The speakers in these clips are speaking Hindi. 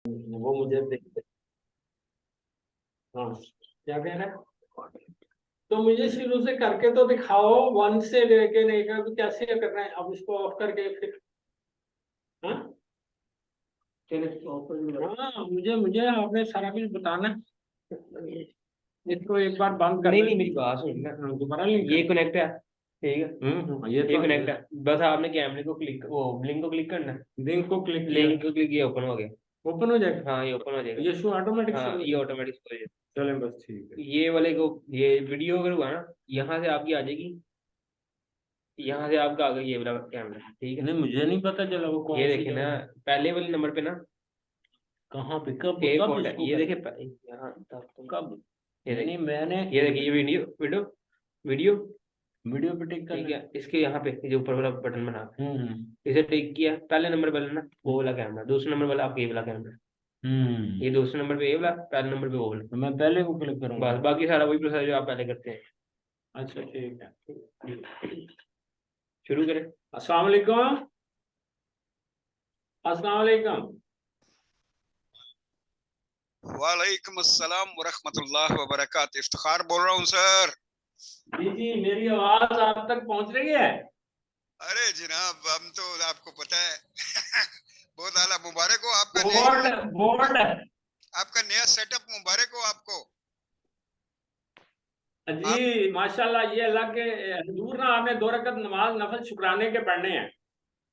वो मुझे देखते। हाँ, क्या कह रहे हैं? तो मुझे शुरू से करके तो दिखाओ, वन से लेके नहीं कर तो कैसे करना है? अब इसको ऑफ करके फिर। हाँ हाँ, मुझे मुझे आपने सारा कुछ बताना है। इसको एक बार बंद कर नहीं दे। नहीं, मेरी बात सुन ना। दोबारा लिंक ये कनेक्ट है, ठीक है। ये ये तो कनेक्ट है, बस आपने कैमरे को क्लिक, वो लिंक को क्लिक करना है। लिंक को क्लिक किया, लिंक को क्लिक किया, ओपन हो गया। ओपन हो जाएगा। हाँ, ये ओपन हो जाएगा। ये शो ऑटोमेटिक हाँ, शुरू हो ये जाएगा। ऑटोमेटिक हो जाएगा। चलें बस ठीक है। ये वाले को, ये वीडियो अगर हुआ ना, यहाँ से आपकी आ जाएगी, यहाँ से आपका आ गया ये वाला कैमरा, ठीक है। नहीं, मुझे नहीं पता चला वो ये कौन सी देखिए ना, जगह। पहले वाले नंबर पे ना कहाँ पे, कब एक कब और है, इसको ये कर, देखिए यहाँ तक कब? ये नहीं नहीं, देखिए, मैंने ये देखिए, ये वीडियो वीडियो वीडियो, वीडियो पे टिक ठीक करना है। है। इसके यहाँ पे ये जो ऊपर वाला बटन बना है, हम्म इसे टिक किया, पहले नंबर वाला ना वो वाला कैमरा, दूसरे नंबर वाला आपका ये वाला कैमरा। हम्म। ये दूसरे नंबर पे ये वाला, पहले नंबर पे वो वाला। तो मैं पहले को क्लिक करूंगा। बस, बाकी सारा वही प्रोसेस जो आप पहले करते हैं। अच्छा ठीक है। शुरू करें। अस्सलाम वालेकुम। अस्सलाम वालेकुम। वालेकुम अस्सलाम वरहमतुल्लाह वबरकात। इफ्तिखार बोल रहा हूँ सर। जी जी, मेरी आवाज आप तक पहुंच रही है? अरे जनाब, हम तो आपको पता है बहुत आला, मुबारक हो आपका बोर्ड नया, बोर्ड। आपका नया सेटअप मुबारक हो आपको। जी आप माशाल्लाह, ये अल्लाह के हजूर ना, आपने 2 रकत नमाज नफल शुक्राने के पढ़ने हैं।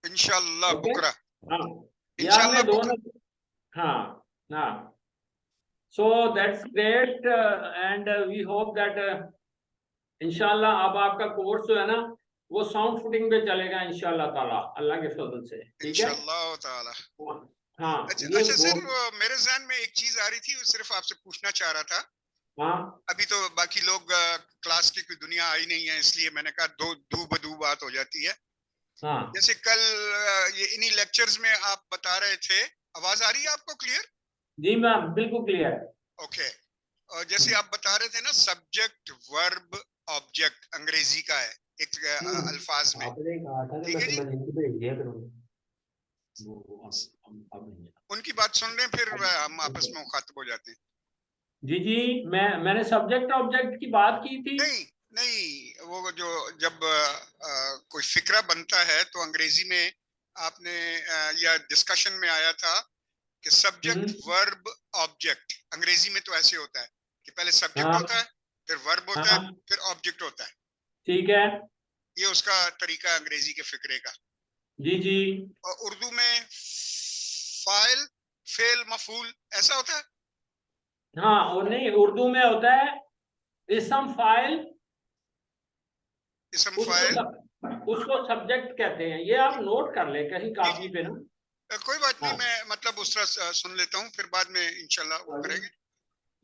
इंशाअल्लाह ओके। बुकरा, हाँ, ये आपने इंशाअल्लाह दो बुकरा। न, हाँ हाँ। So that's great and we hope that इंशाल्लाह अब आपका कोर्स जो है ना, वो साउंड फुटिंग पे चलेगा इंशाल्लाह ताला, अल्लाह के फजल से। ठीक है। इंशाअल्लाह ताला। हाँ, अच्छा ये अच्छा सर, बोर्ड। मेरे जहन में एक चीज आ रही थी, वो सिर्फ आपसे पूछना चाह रहा था। हाँ अभी तो बाकी लोग क्लास की कोई दुनिया आई नहीं है, इसलिए मैंने कहा दो दू बदू बात हो जाती है। हाँ। जैसे कल ये इन्हीं लेक्चर्स में आप बता रहे थे, आवाज आ रही है आपको क्लियर? जी मैम, बिल्कुल क्लियर है। ओके। और जैसे आप बता रहे थे ना, सब्जेक्ट वर्ब ऑब्जेक्ट अंग्रेजी का है एक अल्फाज में, आपने कहा था कि ठीक मैं है जी। तुम्हें लिंक भेज दिया करूंगा। अब नहीं है। उनकी बात सुन लें, फिर हम आपस में मुखातब हो जाते हैं। जी जी, मैंने सब्जेक्ट ऑब्जेक्ट की बात की थी। नहीं नहीं, वो जो जब कोई फिक्रा बनता है तो अंग्रेजी में आपने या डिस्कशन में आया था कि सब्जेक्ट हम्म। वर्ब ऑब्जेक्ट, अंग्रेजी में तो ऐसे होता है कि पहले सब्जेक्ट हाँ होता है, फिर वर्ब होता है, हाँ, फिर ऑब्जेक्ट होता है। ठीक है। ये उसका तरीका है अंग्रेजी के फिक्रे का। जी जी। और उर्दू में फाइल, फेल, मफूल ऐसा होता है। हाँ, और नहीं, उर्दू में होता है इसम फाइल। इसम उसको फाइल। उसको सब्जेक्ट कहते हैं, ये आप नोट कर ले कहीं जी कापी जी, पे ना। कोई बात नहीं, हाँ, मैं मतलब उस तरह सुन लेता हूँ, फिर बाद में इंशाल्लाह वो करेंगे।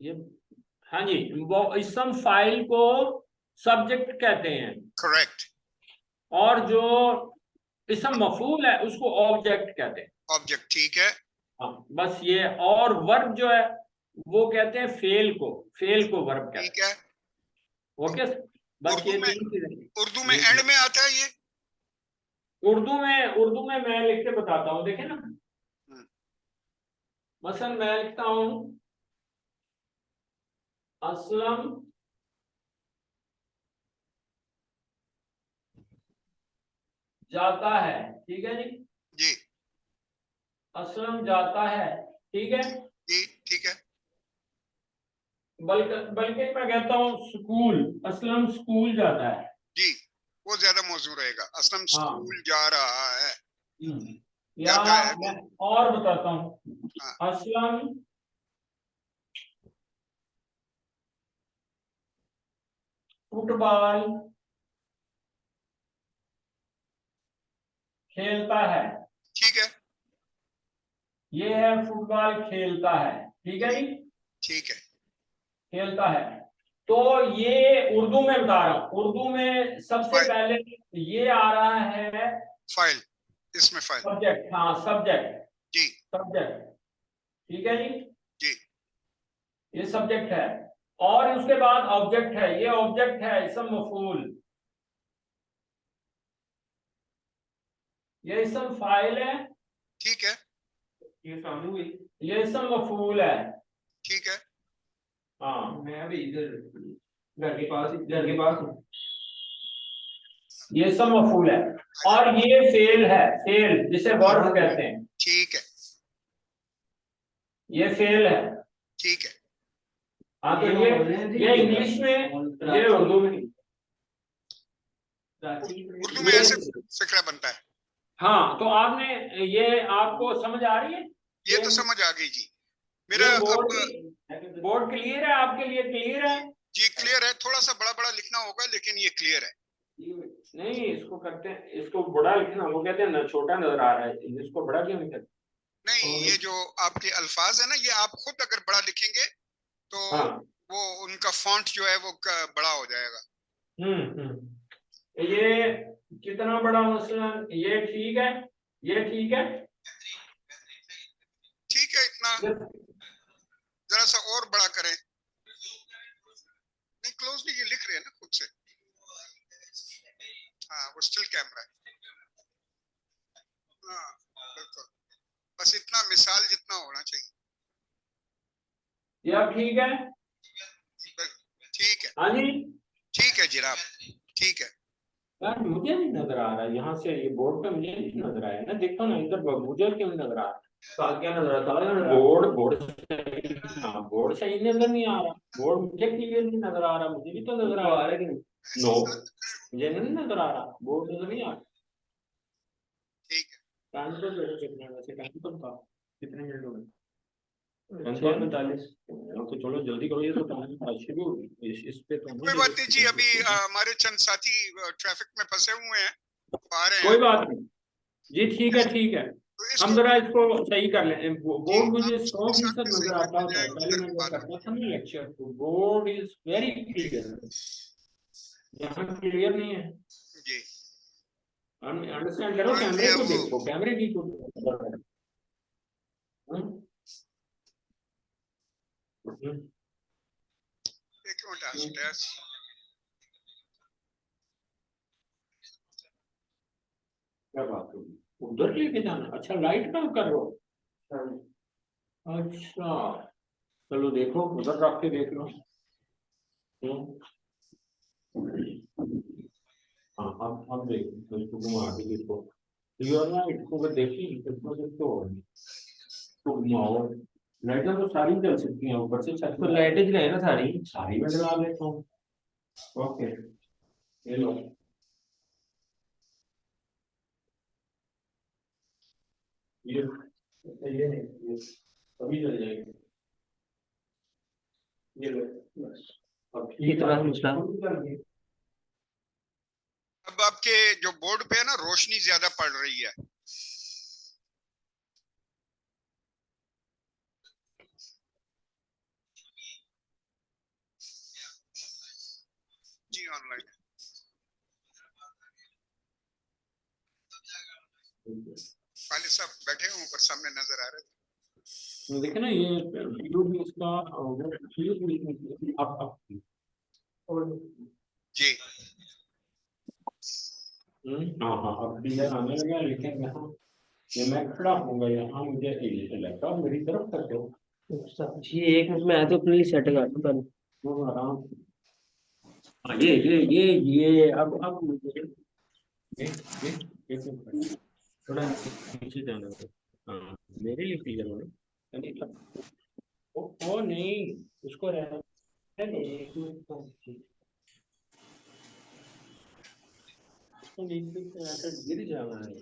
ये, हाँ जी, वो इसम फाइल को सब्जेक्ट कहते हैं, करेक्ट। और जो इसम मफूल है उसको ऑब्जेक्ट कहते हैं। ऑब्जेक्ट, ठीक है। हाँ, बस ये। और वर्ब जो है वो कहते हैं फेल को, फेल को वर्ब कहते ठीक है। हैं। ओके। बस उर्दू ये में, 3 चीजें। उर्दू में ये एंड में आता है ये। उर्दू में मैं लिख के बताता हूँ, देखें ना। हम्म, मसलन मैं लिखता हूँ असलम जाता है, ठीक है जी। जी असलम जाता है, ठीक है। जी, ठीक है बल्कि बल्कि मैं कहता हूँ स्कूल, असलम स्कूल जाता है। जी, वो ज्यादा मौजू रहेगा। असलम हाँ। स्कूल जा रहा है, या जाता है मैं वो। और बताता हूँ, हाँ असलम फुटबॉल खेलता है। ठीक है ये है फुटबॉल खेलता है, ठीक है जी। ठीक है। खेलता है। तो ये उर्दू में बता रहा हूँ, उर्दू में सबसे फाइल, पहले ये आ रहा है फाइल, इसमें फाइल। सब्जेक्ट। हाँ, सब्जेक्ट। जी सब्जेक्ट, ठीक है जी। जी, ये सब्जेक्ट है, और उसके बाद ऑब्जेक्ट है, ये ऑब्जेक्ट है इसम मफूल। ये इसम फाइल है, ठीक है। ये सामने हुई, ये इसम मफूल है। ठीक है, हाँ, मैं अभी इधर घर के पास हूँ। ये इसम मफूल है और ये फेल है, फेल जिसे वर्ब कहते हैं, ठीक है, ये फेल है। ठीक है। हाँ, तो ये इंग्लिश में, ये उर्दू में नहीं। उर्दू में ऐसे फिक्रा बनता है। हाँ, तो आपने ये आपको समझ आ रही है? ये तो समझ आ गई जी। मेरा ये अब बोर्ड क्लियर है आपके लिए? क्लियर है? जी क्लियर है, थोड़ा सा बड़ा बड़ा लिखना होगा लेकिन ये क्लियर है। नहीं, इसको करते हैं, इसको बड़ा लिखना, वो कहते हैं ना छोटा नजर आ रहा है, इसको बड़ा क्यों नहीं करते? नहीं, ये जो आपके अल्फाज है ना, ये आप खुद अगर बड़ा लिखेंगे तो हाँ। वो उनका फॉन्ट जो है वो बड़ा हो जाएगा। ये कितना बड़ा, मसलन ये ठीक है, ये ठीक है। ठीक है, इतना जरा सा और बड़ा करें। नहीं, क्लोज नहीं, ये लिख रहे हैं ना खुद से। हाँ, वो स्टिल कैमरा है। हाँ, बिल्कुल, बस इतना मिसाल जितना होना चाहिए। ये अब ठीक है? ठीक है, हाँ जी। ठीक है जनाब, ठीक है। यार मुझे नहीं नजर आ रहा यहाँ से, ये बोर्ड पे मुझे नहीं नजर आया ना, देखो ना इधर, मुझे क्यों नहीं नजर आ रहा? क्या नजर आता है? बोर्ड सही, हाँ बोर्ड सही नजर नहीं आ रहा, बोर्ड मुझे क्लियर नहीं नजर आ रहा, मुझे भी तो नजर आ रहा है कि नहीं? नो, मुझे नहीं नजर आ रहा, बोर्ड नजर नहीं आ रहा। ठीक है, टाइम तो देखो कितना है, वैसे टाइम तो था कितने मिनट हो गए? 6:45। तो चलो जल्दी करो, ये तो टाइम शुरू इस पे तो कोई बात नहीं जी। अभी हमारे चंद साथी ट्रैफिक में फंसे हुए हैं, आ रहे कोई हैं। बात नहीं जी, ठीक है ठीक है। तो हम इसको जरा इसको सही कर लें। बोर्ड मुझे आप 100% साथ में सही नजर कर आता लीजिए होता है, पहले उधर मैं की जब बात। करता था ना लेक्चर, तो बोर्ड इज वेरी क्लियर, यहाँ क्लियर नहीं है। जी, अंडरस्टैंड करो, तुरंत कैमरे ही को अब देखो, कैमरे की को एक मिनट क्या बात होगी, उधर लेके जाना? अच्छा, लाइट कम कर लो। अच्छा, चलो देखो, उधर रख के देख लो। हाँ, अब देखो, तो इसको घुमा के देखो, क्लियर ना, इसको देखी, इसको देखो, तो घुमाओ। लाइटें तो सारी जल सकती हैं, ऊपर से छत तो पर लाइटें जलाए ना सारी। सारी मैं जला देता हूँ। ओके, ये लो, ये नहीं, ये अभी जल जाएगी, ये लो, बस। अब ठीक कितना है, मसला? अब आपके जो बोर्ड पे है ना, रोशनी ज्यादा पड़ रही है। जी ऑनलाइन खालिद साहब बैठे हैं ऊपर, सामने नजर आ रहे थे। देखे ना, ये वीडियो भी इसका अब जी, हाँ हाँ, अब क्लियर आने लगा, लेकिन यहाँ ये मैं खड़ा होऊंगा, यहाँ मुझे ये लैपटॉप मेरी तरफ कर दो। ये एक मिनट में, तो अपने लिए सेट कर दूं पहले। वो आराम से। हाँ, ये अब मुझे एक मिनट, थोड़ा नीचे जाना है। हाँ, मेरे लिए क्लियर होना, नहीं ओ नहीं, उसको रहने दो, एक मिनट, इसको नीचे से ऐसे गिर जाना है,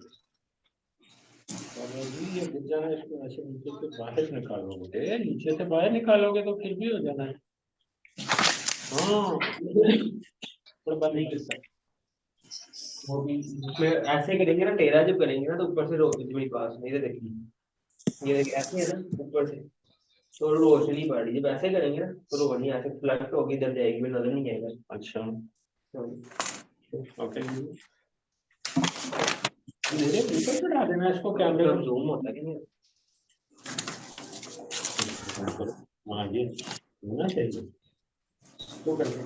और अभी ये गिर जाना है, इसको ऐसे नीचे से बाहर निकालोगे, नीचे से बाहर निकालोगे तो फिर भी हो जाना है। हाँ, थोड़ा बाहर नहीं गिरता। वो भी उसमें ऐसे करेंगे ना, टेढ़ा जब करेंगे ना, तो ऊपर से जमीन पास नहीं, तो देखिए ये देखिए ऐसे है ना, ऊपर से तो रोशनी पड़ रही है। जब ऐसे करेंगे ना तो रोशनी ऐसे फ्लैट होगी, इधर जाएगी, फिर नजर नहीं आएगा। अच्छा, तो ओके, मेरे ऊपर चढ़ा देना इसको, कैमरे कैमरा में जूम होता है कि नहीं? हाँ, ये होना चाहिए, तो करके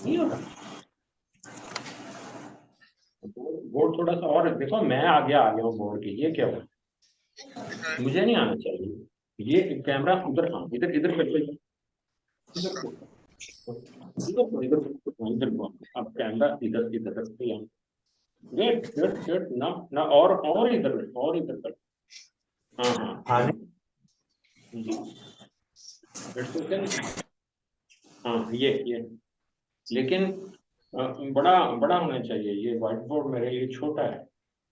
नहीं होता। बोर्ड थोड़ा सा और देखो, मैं आगे आ गया हूँ बोर्ड के, ये क्या हुआ? मुझे नहीं आना चाहिए ये कैमरा उधर, हाँ इधर इधर कर लो, इधर को, इधर को, इधर को, हाँ, इधर को। अब कैमरा इधर इधर रखते हैं। वेट वेट वेट ना ना, और इधर और इधर कर। हाँ हाँ हाँ जी, It's okay ना? हाँ ये लेकिन बड़ा बड़ा होना चाहिए, ये व्हाइट बोर्ड मेरे लिए छोटा है,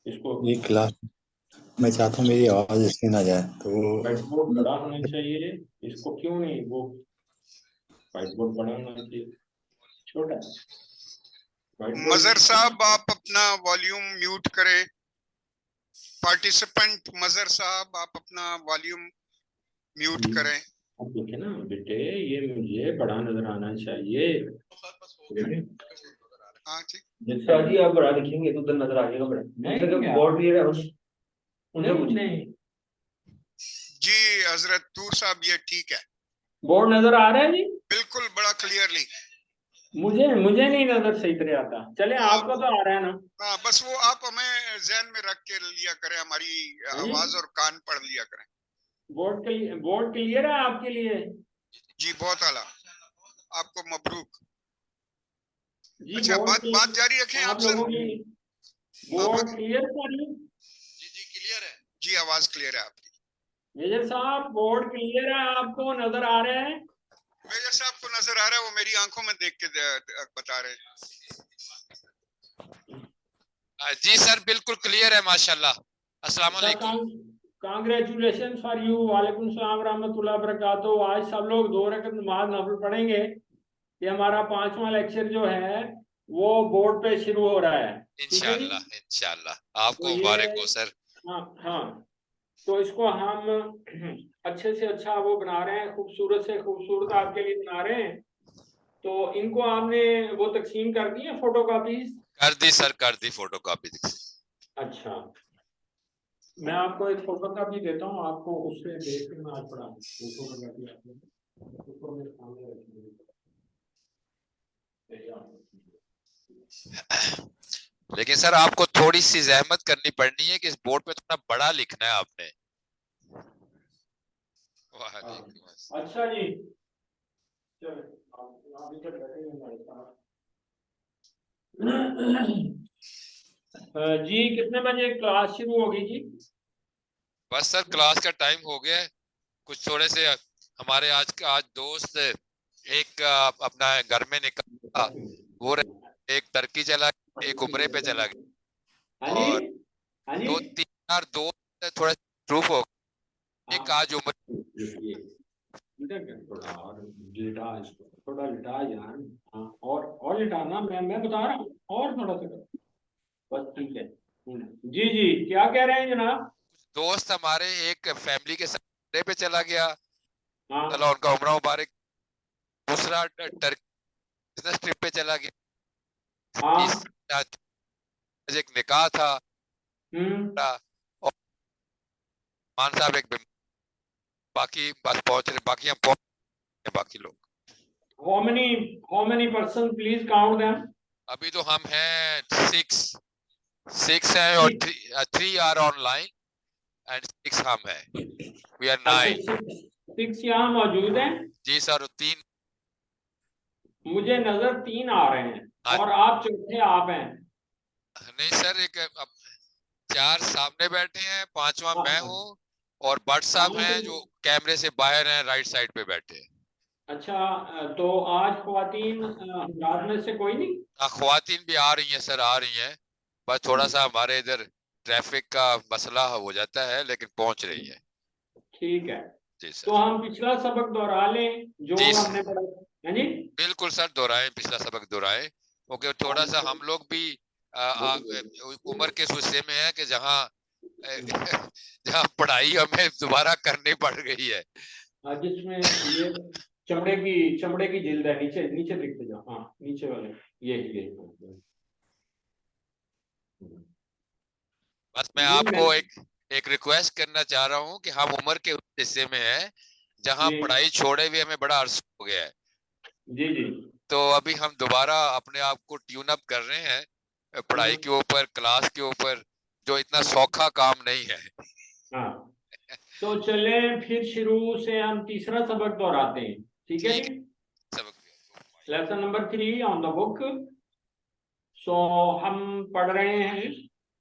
इसको ये क्लास मैं चाहता हूँ मेरी आवाज इसमें ना जाए तो व्हाइट बोर्ड बड़ा होना चाहिए, इसको क्यों नहीं, वो व्हाइट बोर्ड बड़ा होना चाहिए, छोटा है व्हाइट मजहर बोर्ड। साहब आप अपना वॉल्यूम म्यूट करें। पार्टिसिपेंट मजहर साहब आप अपना वॉल्यूम म्यूट करें। अब देखिए ना बेटे, ये मुझे बड़ा नजर आना चाहिए। हाँ ठीक। जिसका जी आप बड़ा दिखेंगे तो उधर नजर आ जाएगा बड़ा। नहीं, दूसरे क्या? का बोर्ड भी है उनसे नहीं पूछिए। नहीं, जी हजरत तूर साहब ये ठीक है, बोर्ड नजर आ रहा है जी? बिल्कुल बड़ा क्लियरली। मुझे मुझे नहीं नजर सही तरह आता, चले आपका तो आ रहा है ना। हाँ बस वो आप हमें जहन में रख के लिया करें, हमारी हाँ जी? आवाज और कान पढ़ लिया करें। बोर्ड क्लियर है आपके लिए? जी बहुत आला, आपको मबरूक। जी अच्छा बोर्ड बात जारी रखें आप आप सर। लोगों की बोर्ड क्लियर कर ली? जी जी क्लियर है जी, आवाज क्लियर है आपकी। मेजर साहब बोर्ड क्लियर है, आपको नजर आ रहे हैं? मेजर साहब को नजर आ रहा है, वो मेरी आंखों में देख के बता रहे हैं। जी सर बिल्कुल क्लियर है माशाल्लाह। अस्सलाम वालेकुम। Congratulation for you. वालेकुम सलाम रहमतुल्लाह बरकातहू। आज सब लोग 2 रकअत नमाज नफल पढ़ेंगे। ये हमारा 5वां लेक्चर जो है वो बोर्ड पे शुरू हो रहा है, ठीक है जी? इंशाल्लाह इंशाल्लाह तो आपको ये मुबारक हो सर। हाँ हाँ, तो इसको हम अच्छे से अच्छा वो बना रहे हैं, खूबसूरत से खूबसूरत आपके लिए बना रहे हैं। तो इनको आपने वो तकसीम कर दी है फोटो कॉपीज? कर दी सर, कर दी फोटो कॉपी। अच्छा, मैं आपको एक फोटो कॉपी देता हूँ, आपको उससे देख के मैं आज पढ़ाऊँ। फोटो कॉपी आपने ऊपर मेरे सामने रखी है। लेकिन सर आपको थोड़ी सी जहमत करनी पड़नी है कि इस बोर्ड पे थोड़ा बड़ा लिखना है आपने। वालेकुम अस्सलाम। अच्छा जी, चलो आप इधर बैठे हैं हमारे साथ। जी कितने बजे क्लास शुरू होगी जी? बस सर क्लास का टाइम हो गया है। कुछ थोड़े से हमारे आज दोस्त एक अपना घर में निकला, वो एक टर्की चला गया, एक उम्रे पे चला गया, हाँ जी, और हाँ जी। 2-3 दोस्त थोड़ा प्रूफ हो, एक आज उम्र। इधर कर, थोड़ा और लिटा इसको, थोड़ा लिटा यार। हाँ और लिटाना, मैं बता रहा हूँ, और थोड़ा सा करो। बस ठीक है। जी जी, क्या कह रहे हैं जनाब? दोस्त हमारे एक फैमिली के साथ पे चला गया, हाँ चलो उनका उम्रा मुबारक। दूसरा टर्की बिजनेस ट्रिप पे चला गया। हाँ। तीसरा एक निकाह था, और मान साहब एक बाकी बस पहुंच रहे, बाकी हम पहुंच रहे, बाकी लोग। how many person please count them? अभी तो हम हैं 6 हैं, और 3 आर ऑनलाइन एंड 6 हम हैं। We are 9। अच्छा, 6 यहाँ मौजूद हैं। जी सर, 3। मुझे नजर 3 आ रहे हैं, हाँ, और आप चौथे आप हैं। नहीं सर, एक 4 सामने बैठे हैं, 5वां मैं हूँ, और भट्ट साहब हैं जो कैमरे से बाहर हैं, राइट साइड पे बैठे हैं। अच्छा, तो आज ख्वातीन रात में से कोई नहीं? ख्वातीन भी आ रही हैं सर, आ रही हैं, बस थोड़ा सा हमारे इधर ट्रैफिक का मसला हो जाता है, लेकिन पहुंच रही है। ठीक है, जी तो सर। हम पिछला सबक दोहरा लें जो जी हमने पढ़ा है जी? बिल्कुल सर, दोहराएं, पिछला सबक दोहराएं, क्योंकि थोड़ा सा हम लोग भी उम्र के उस हिस्से में है कि जहाँ जहाँ पढ़ाई हमें दोबारा करनी पड़ गई है। जिसमें ये चमड़े की जिल्द है, नीचे नीचे लिखते जाओ, हाँ नीचे वाले, ये बस मैं जी मैं आपको एक रिक्वेस्ट करना चाह रहा हूँ कि हम उम्र के उस हिस्से में है जहाँ जी पढ़ाई छोड़े हुए हमें बड़ा अरसा हो गया है, जी जी। तो अभी हम दोबारा अपने आप को ट्यून अप कर रहे हैं पढ़ाई के ऊपर, क्लास के ऊपर, जो इतना सौखा काम नहीं है। हाँ तो चलें फिर शुरू से हम तीसरा सबक दोहराते हैं, ठीक है जी। सबक lesson number 3 on the book. So हम पढ़ रहे हैं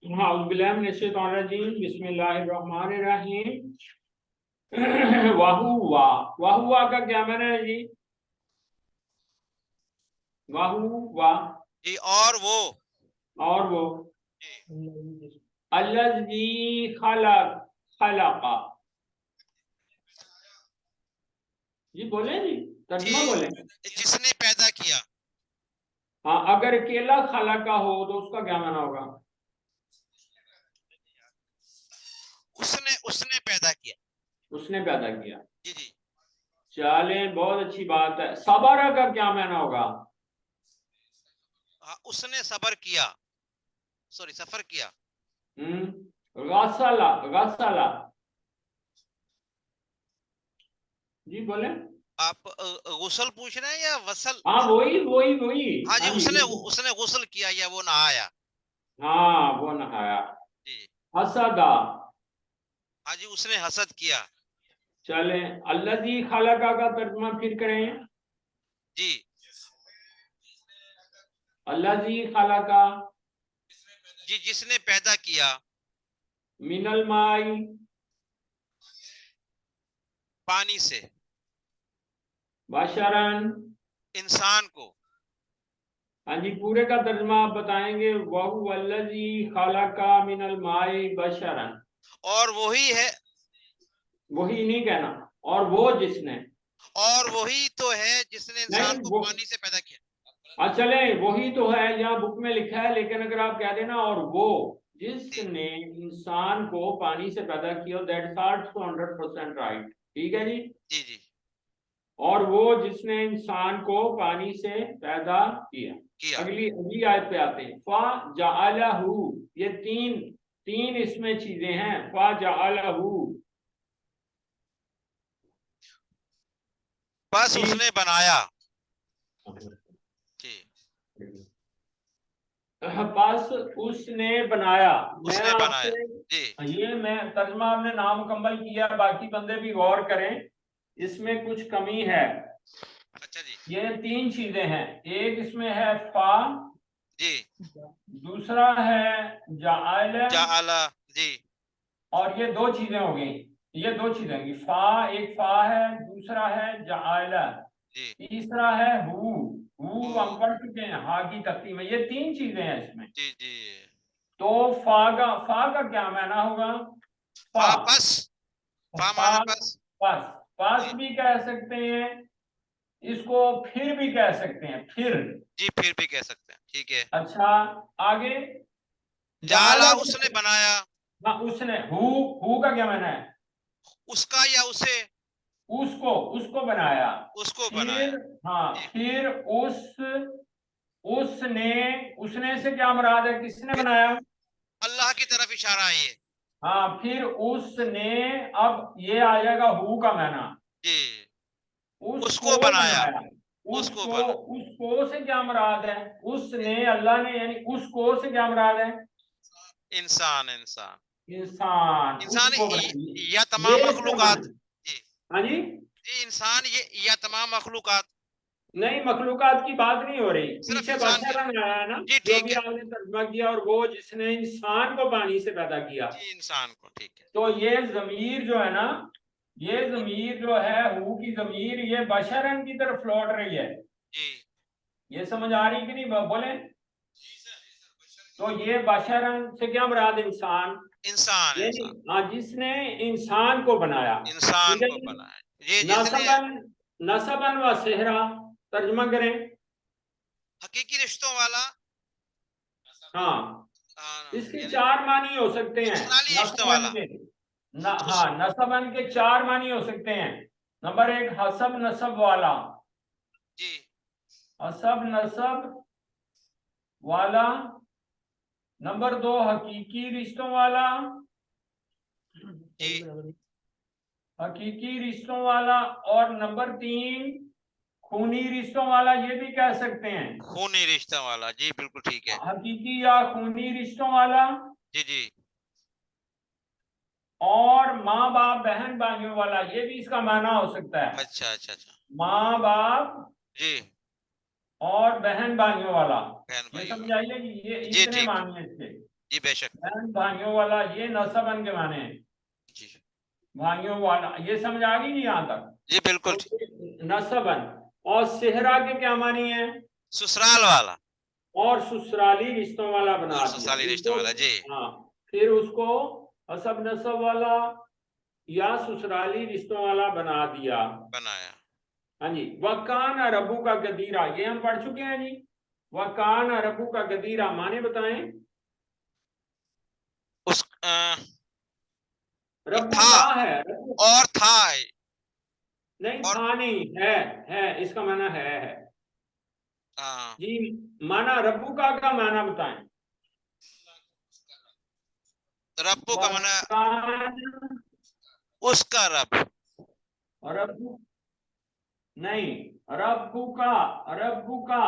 बिस्मिल्लाहिर्रहमानिर्रहीम। वाहुवा, वाहुवा का क्या माना है जी? वाहुवा जी। और वो अल्लज़ी खलक, खलका। जी बोले जी, तर्जुमा बोले। जिसने पैदा किया। हाँ, अगर अकेला खलका हो तो उसका क्या माना होगा? उसने पैदा किया। उसने पैदा किया। जी जी। चले, बहुत अच्छी बात है। सबरा का क्या माना होगा? उसने सबर किया, सॉरी सफर किया। गसला, गसला। जी बोले। आप गुसल पूछ रहे हैं या वसल? हाँ वही वही वही। हाँ जी, हाँ जी, उसने गुसल किया या वो नहाया। हाँ वो नहाया। जी। हसदा। हाँ जी, उसने हसद किया। चले, अल्लज़ी खलका का तर्जुमा फिर करें। जी। अल्लज़ी खलका जी, जिसने पैदा किया। मिनल माई, पानी से। बशरन। इंसान को। हाँ जी, पूरे का तर्जुमा आप बताएंगे। वहु अल्लज़ी खलका मिनल माई बशरन। और वही है। वही नहीं कहना, और वो जिसने। और वही तो है जिसने इंसान नहीं को वो, पानी से पैदा किया। चले वही तो है, यहाँ बुक में लिखा है, लेकिन अगर आप कह देना और वो जी जिसने इंसान को पानी से पैदा किया, दैट्स आल्सो 100% राइट, ठीक है जी। जी जी। और वो जिसने इंसान को पानी से पैदा किया। किया। अगली अगली आयत पे आते हैं। फा जअलहू, ये तीन तीन इसमें चीजें हैं। फा जअलहू, बस तीन। उसने बनाया। जी। बस उसने बनाया। मैं उसने बनाया। आपसे जी ये मैं तर्जमा आपने नामुकम्मल किया, बाकी बंदे भी गौर करें, इसमें कुछ कमी है। अच्छा जी। ये तीन चीजें हैं। एक इसमें है फा, जी। दूसरा है जाअल, जाअला। जी और ये दो चीजें हो गई। ये दो चीजें होंगी। फा, एक फा है, दूसरा है जाअल, जी। तीसरा है हु। हु वो। हम पढ़ चुके हैं हा की तख्ती में। ये तीन चीजें हैं इसमें। जी जी। तो फा का क्या माना होगा? फा, फा बस। फा फा माना बस। बस, बस जी भी कह सकते हैं इसको, फिर भी कह सकते हैं, फिर। जी, फिर भी कह सकते हैं, ठीक है। अच्छा, आगे जाअला जाला। उसने बनाया। हाँ उसने, हु का क्या माना है? उसका या उसे। उसको, उसको बनाया। उसको बनाया। फिर, हाँ जी। फिर उसने, उसने से क्या मुराद है? किसने फिर बनाया? अल्लाह की तरफ इशारा है ये। हाँ फिर उसने, अब ये आ जाएगा हु का माना। जी। उसको उसको बनाया। बनाया। उसको उसको, बना। उसको से क्या मुराद है? उसने, अल्लाह ने, यानी उसको से क्या मुराद है? इंसान। इंसान। इंसान, इंसान उसको बनाया। या ये तमाम इसका मखलूकात। माना। जी हाँ जी। जी, इंसान ये या तमाम मखलूकात। नहीं, मखलूकात की बात नहीं हो रही, सिर्फ पीछे इंसान के। बशरन आया है ना, जी जो ठीक भी है। आपने तर्जुमा किया, और वो जिसने इंसान को पानी से पैदा किया। जी, इंसान को, ठीक है। तो ये जमीर जो है ना, ये जमीर जो है हु की जमीर, ये बशरन की तरफ लौट रही है। जी। ये समझ आ रही कि नहीं? बोले। तो ये बशरन से क्या मुराद? इंसान। इंसान। ये इंसान। हाँ, जिसने इंसान को बनाया, इंसान ठीक है को जी। बनाया। ये जिसने नसबन, नसबन व सेहरा, तर्जुमा करें। हकीकी रिश्तों वाला। हाँ, इसके यानी चार मानी हो सकते हैं पर्सनाली रिश्तों नसबन वाला। के। उस। हाँ, नसबन के चार मानी हो सकते हैं। नंबर एक, हसब नसब वाला। जी हसब नसब वाला। नंबर दो, हकीकी रिश्तों वाला। जी। हकीकी रिश्तों वाला। और नंबर तीन, खूनी रिश्तों वाला, ये भी कह सकते हैं। खूनी रिश्तों वाला, जी बिल्कुल ठीक है। हकीकी या खूनी रिश्तों वाला। जी जी। और माँ बाप बहन भाइयों वाला, ये भी इसका माना हो सकता है। अच्छा अच्छा अच्छा माँ बाप जी, और बहन भाइयों वाला, बहन ये भाइयों समझ वाला। आइए कि ये जी इतने ठीक, माने हैं इसके। जी बेशक बहन भाइयों वाला ये नसबन के माने हैं, जी भाइयों वाला, ये समझ आ गई नहीं यहाँ तक? जी बिल्कुल तो ठीक। ये नसबन। और सेहरा के क्या मानी है? ससुराल वाला और ससुराली रिश्तों वाला बना और दिया ससुराली रिश्ते इसको। वाला जी। हाँ, फिर उसको हसब नसब वाला या ससुराली रिश्तों वाला बना दिया। बनाया। हाँ जी, वकान अरबू का गदीरा, ये हम पढ़ चुके हैं जी। वकान अरबू का गदीरा माने बताएं। उस एक रब्बू था का है, रब्बू और था नहीं, और था नहीं, है इसका माना है आ, जी। माना रब्बू का माना बताएं। रब्बू का माना वकान उसका रब। रब्बू नहीं, रब्बू का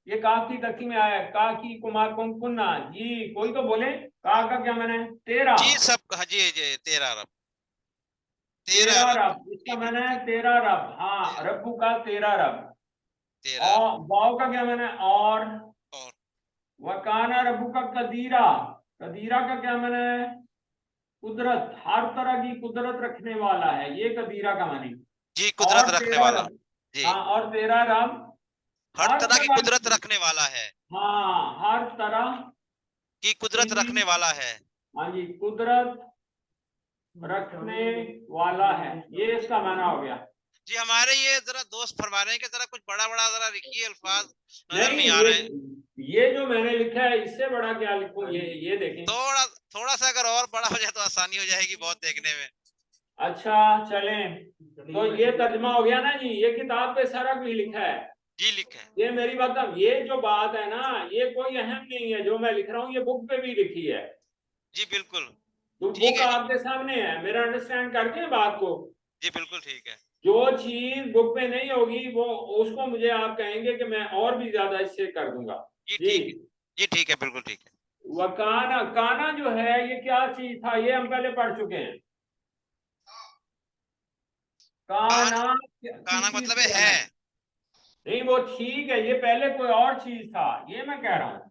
ये काफ की तरकीब में आया है। का की कुमार कौन कुन्ना जी, कोई तो बोले का क्या माना है? तेरा। जी सब कहा जी जी, तेरा रब, तेरा तेरा रब। रब, इसका जी माना बिल्कुल है ठीक। तेरा रब। हाँ, ते- रब्बू का तेरा रब। तेरा रब और वाव का क्या माना है? और। और वकाना रब्बू का कदीरा, कदीरा का क्या माना है? कुदरत, हर तरह की कुदरत रखने वाला है, ये कदीरा का मानी। जी कुदरत और रखने तेरा वाला रब, जी, हाँ, और तेरा रब हर हर तरह की तरह कुदरत की, रखने वाला है, हाँ, हर तरह की कुदरत की, रखने वाला है। हाँ जी, कुदरत रखने वाला है, ये इसका माना हो गया। जी हमारे ये जरा दोस्त फरमा रहे हैं कि जरा कुछ बड़ा बड़ा जरा लिखिए, अल्फाज नजर नहीं, नहीं आ रहे हैं। ये जो मैंने लिखा है इससे बड़ा क्या लिखूं? ये देखें। थोड़ा थोड़ा सा अगर और बड़ा हो जाए तो आसानी हो जाएगी बहुत देखने में। अच्छा, चलें, तो ये तर्जमा हो गया ना जी। ये किताब पे सारा कुछ लिखा है। जी लिखे हैं। ये मेरी बात, अब ये जो बात है ना, ये कोई अहम नहीं है जो मैं लिख रहा हूँ, ये बुक पे भी लिखी है। जी बिल्कुल तो ठीक बुक है जी। आपके सामने है, मेरा अंडरस्टैंड करके हैं बात को। जी बिल्कुल ठीक है। जो चीज बुक पे नहीं होगी वो, उसको मुझे आप कहेंगे कि मैं और भी ज्यादा इससे कर दूंगा। जी जी, ठीक है। जी ठीक है बिल्कुल ठीक है। वकाना, काना जो है ये क्या चीज था, ये हम पहले पढ़ चुके हैं। कान, काना काना किस का चीज मतलब को है। कहना है? नहीं, वो ठीक है, ये पहले कोई और चीज था, ये मैं कह रहा हूँ।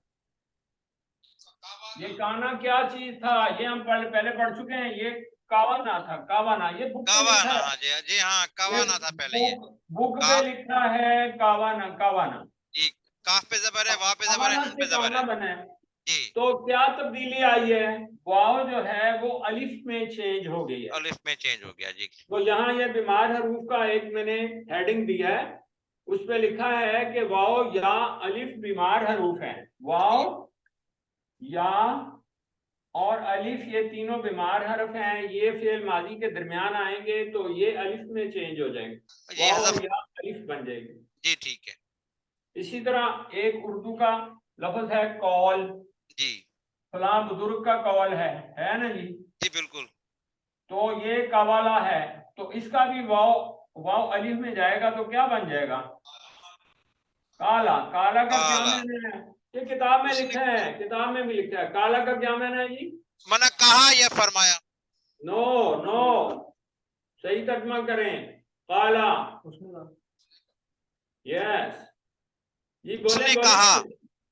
ये काना क्या चीज था, ये हम पहले पहले पढ़ चुके हैं। ये कावाना था, कावाना, ये बुक पे लिखा कवाना, है। हाँ जी जी हाँ, ये कवाना था पहले ये। बुक बुक पे काफ, लिखा है कावाना, कावाना। जी काफ पे जबर है, वाह पे जबर है, कावाना नून से पे जबर काना है। बना है। जी तो क्या तब्दीली आई है? वाव जो है वो अलिफ में चेंज हो गई है। अलिफ में चेंज हो गया जी। तो यहाँ ये बीमार हरूफ का एक मैंने हेडिंग दिया है, उस पे लिखा है कि वाव या अलिफ बीमार हरूफ है। वाव, या और अलिफ, ये तीनों बीमार हरफ हैं। ये फेल माजी के दरमियान आएंगे तो ये अलिफ में चेंज हो जाएंगे, ये वाव और हजफ, या अलिफ बन जाएगी। जी ठीक है। इसी तरह एक उर्दू का लफ्ज है कौल, जी फलां बुजुर्ग का कौल है ना जी। जी बिल्कुल। तो ये कवाला है, तो इसका भी वाव, वाव अलिफ में जाएगा तो क्या बन जाएगा? काला। काला का क्या काला, मैंने है? ये किताब में उसने लिखा है, किताब में भी लिखा है। काला का क्या मैंने है जी? मना कहा या फरमाया। नो, नो, सही तर्जमा करें। काला, यस जी, बोले उसने बोले। कहा,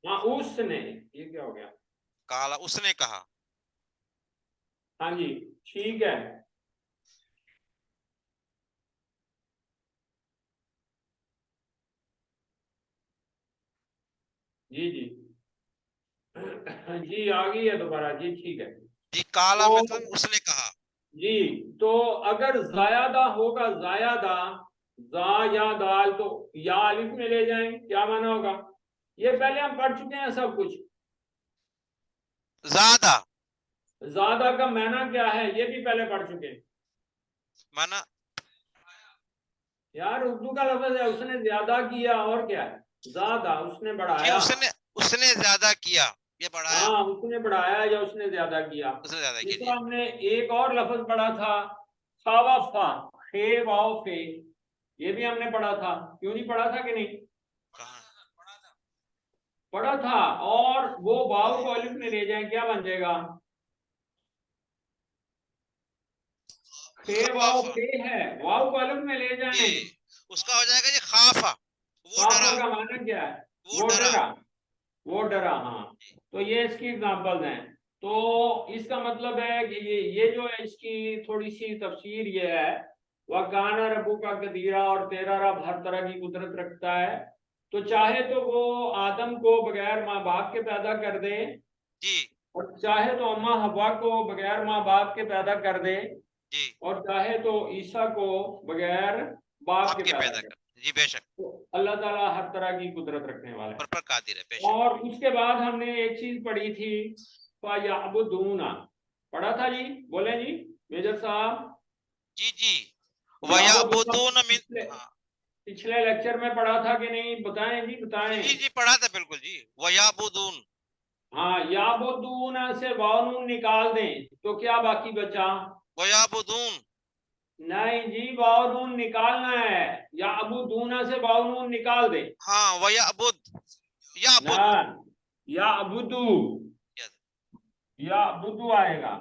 हाँ, उसने, ये क्या हो गया? काला उसने कहा। हाँ जी, ठीक है। जी जी जी, आ गई है दोबारा जी, ठीक है। जी काला तो मतलब उसने कहा। जी, तो अगर जायादा होगा, जायादा, जा या दाल, तो या अलिफ में ले जाएं, क्या माना होगा? ये पहले हम पढ़ चुके हैं सब कुछ। ज्यादा, ज्यादा का माना क्या है, ये भी पहले पढ़ चुके हैं। मना यार, उर्दू का लफ्ज है, उसने ज्यादा किया, और क्या है? ज्यादा, उसने जी, बढ़ाया। उसने ज्यादा किया, ये बढ़ाया। हाँ, उसने बढ़ाया या उसने ज्यादा किया। उसने ज्यादा किया इसका जी। हमने एक और लफ्ज पढ़ा था, खावाफा, खे वाव फे, ये भी हमने पढ़ा था, क्यों नहीं पढ़ा था कि नहीं? कहा पढ़ा था। और वो वाव को अलिफ में ले जाए, क्या बन जाएगा? फे वाव फे है, वाव को अलग में ले जाएं। ये उसका हो जाएगा ये खाफा, वो खाफा डरा, का माना क्या है? वो डरा। वो डरा, हाँ। तो ये इसकी एग्जांपल्स हैं। तो इसका मतलब है कि ये जो है इसकी थोड़ी सी तफसीर ये है, वह गाना रबू का कदीरा, और तेरा रब हर तरह की कुदरत रखता है। तो चाहे तो वो आदम को बगैर माँ बाप के पैदा कर दे, जी और चाहे तो अम्मा हवा को बगैर माँ बाप के पैदा कर दे, जी, और चाहे तो ईसा को बगैर बाप आपके के पैदा पैदा कर। कर, जी बेशक, तो अल्लाह ताला हर तरह की कुदरत रखने वाला है। पर कादिर है, बेशक। और उसके बाद हमने एक चीज पढ़ी थी, फयाबुदूना, पढ़ा था जी, बोले जी मेजर साहब। जी जी, याबुदूना वयाबुदून मिन, पिछले हाँ पिछले लेक्चर में पढ़ा था कि नहीं? बताएं जी, बताएं। जी जी, पढ़ा था बिल्कुल जी, वयाबुदून। हाँ, याबुदूना से वाव नून निकाल दें तो क्या बाकी बचा? वयाबुदून, नहीं जी, वाव नून निकालना है। याबुदूना से वाव नून निकाल दें हाँ वयाबुद, याबुद, ना, याबुदू, याबुदू आएगा।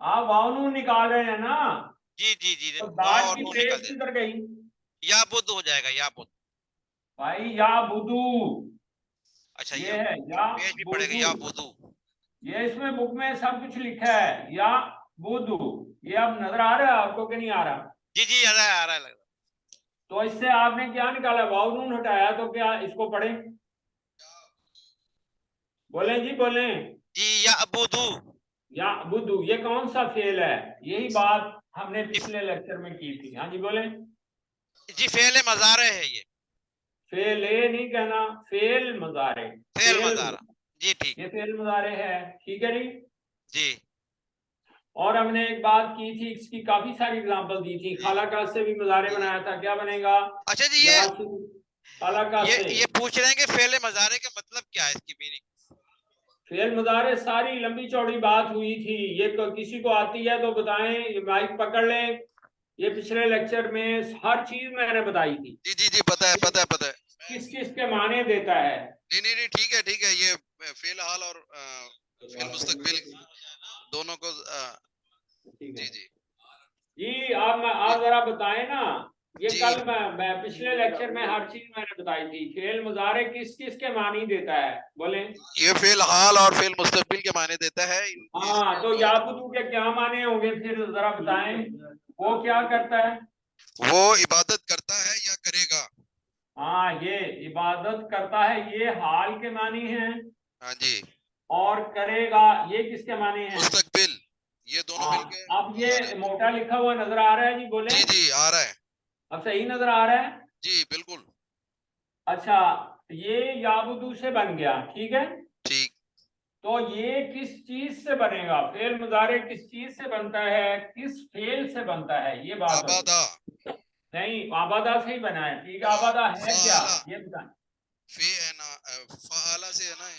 आप वाव नून निकाल रहे हैं ना, जी जी जी, तो वाव दाल और की नून निकाल प्लेट दे, किधर गई याबुद हो जाएगा, याबुद। भाई? या बुदू, अच्छा, ये ये है या पेज भी पड़ेगा, बुदू। याबुदू। ये इसमें बुक में सब कुछ लिखा है, या बुदू। ये अब नजर आ रहा है आपको कि नहीं आ रहा? जी जी, आ रहा है लग रहा है। तो इससे आपने क्या निकाला? वाव नून हटाया, तो क्या इसको पढ़े? बोले जी, बोले। जी याबुदू, या बुदू, ये कौन सा फेल है? यही बात हमने पिछले लेक्चर में की थी। हाँ जी, बोले। जी फेल मजारे है ये, फेल ए नहीं कहना, फेल मजारे। फेल मजारा, जी ठीक, ये फेल मुजारे है, ठीक है जी। जी और हमने एक बात की थी, इसकी काफी सारी एग्जांपल दी थी। खालाकात से भी मुजारे बनाया था, क्या बनेगा? अच्छा जी, खालाकात से ये पूछ रहे हैं कि फेल मजारे का मतलब क्या है, इसकी मीनिंग? फेल मुजारे, सारी लंबी चौड़ी बात हुई थी। ये किसी को आती है तो बताएं, ये माइक पकड़ लें। ये पिछले लेक्चर में हर चीज मैंने बताई थी, जी जी जी, पता है पता है पता है। किस किस के माने देता है। नहीं नहीं नहीं, ठीक है ठीक है, ये फेल हाल और फेल मुस्तकबिल दोनों को ठीक है जी जी जी। आप जरा बताएं ना, ये जी। कल मैं पिछले लेक्चर में हर चीज मैंने बताई थी। फेल मुजारे किस किस के मानी देता है? बोले। ये फेल हाल और फेल मुस्तकबिल के माने देता है। हाँ, तो याबुदू के क्या माने होंगे फिर जरा बताएं। वो क्या करता है? वो इबादत करता है या करेगा। हाँ, ये इबादत करता है, ये हाल के मानी हैं। हाँ जी, और करेगा, ये किसके मानी हैं? मुस्तकबिल, ये दोनों हाँ, मिलके अब ये मोटा लिखा हुआ नजर आ रहा है जी? बोले। जी जी आ रहा है, अब सही नजर आ रहा है? जी बिल्कुल अच्छा, ये याबुदू से बन गया, ठीक है। ठीक। तो ये किस चीज से बनेगा? फेल मुजारे किस चीज से बनता है, किस फेल से बनता है, ये बात है। आबादा, नहीं, आबादा से ही बना है, ठीक है। आबादा है क्या, फाला, ये बताएं। फे है ना, फाला से है ना,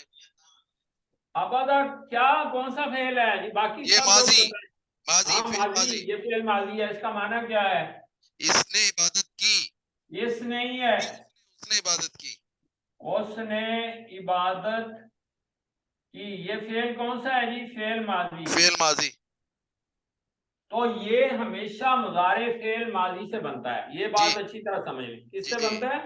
आबादा क्या, कौन सा फेल है जी? बाकी ये सब लोग माजी, बताएं। माजी हाँ, फेल माजी, माजी। ये फेल माजी है, इसका माना क्या है? इसने इबादत की, इस नहीं है, उसने इबादत की। उसने इबादत की। ये फेल कौन सा है जी? फेल माजी। फेल माजी, तो ये हमेशा मुजारे फेल माजी से बनता है, ये बात जी अच्छी तरह समझ लें। जी किससे जी, बनता है?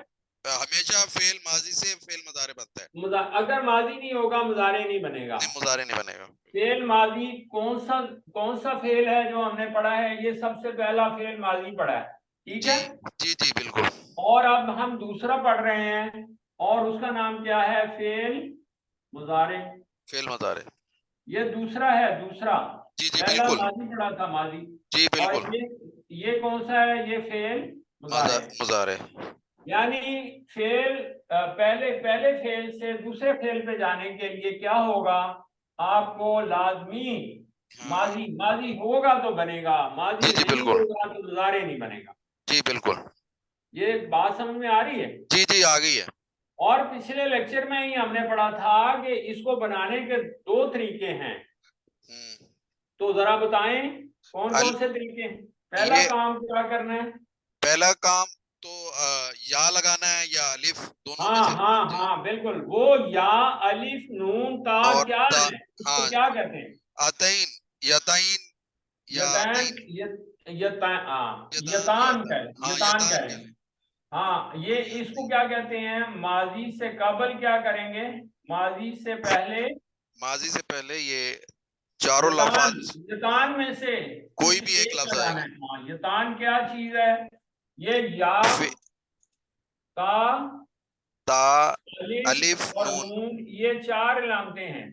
हमेशा फेल माजी से फेल मुजारे बनता है। अगर माजी नहीं होगा, मुजारे नहीं बनेगा। नहीं, मुजारे नहीं बनेगा। फेल माजी कौन सा फेल है जो हमने पढ़ा है? ये सबसे पहला फेल माजी पढ़ा है, ठीक जी है। जी जी बिल्कुल। और अब हम दूसरा पढ़ रहे हैं, और उसका नाम क्या है? फेल मुजारे। फेल मुजारे, ये दूसरा है, दूसरा। जी जी पहला बिल्कुल, माजी पढ़ा था, माजी। जी और बिल्कुल। ये कौन सा है? ये फेल मुजारे। मुजारे, यानी फेल, पहले पहले फेल से दूसरे फेल पे जाने के लिए क्या होगा? आपको लाजमी माजी, माजी होगा तो बनेगा, माजी जी जी नहीं बिल्कुल, होगा तो मुजारे नहीं बनेगा। जी बिल्कुल, ये बात समझ में आ रही है? जी जी आ गई है। और पिछले लेक्चर में ही हमने पढ़ा था कि इसको बनाने के दो तरीके हैं। तो जरा बताएं कौन कौन से तरीके हैं? पहला ये काम क्या करना है? पहला काम तो या लगाना है या अलिफ, दोनों में हाँ से हाँ हाँ, बिल्कुल। वो या, अलिफ, नून, ता और क्या ता, है? इसको हाँ, क्या कहते हैं? अतईन, यतईन, या यतान नहीं, यतान यतान कह हाँ यतान यतान कह करें। हाँ, ये इसको क्या कहते हैं, माजी से कबल क्या करेंगे, माजी से पहले माजी से पहले ये चारों यतान, लफ्ज यतान में से कोई किसी भी एक लफ्ज लगाना आएगा। है। हाँ, यतान क्या चीज है, ये या फे- का ता अलिफ अलिफ और नून। नून, ये 4 इलामतें हैं,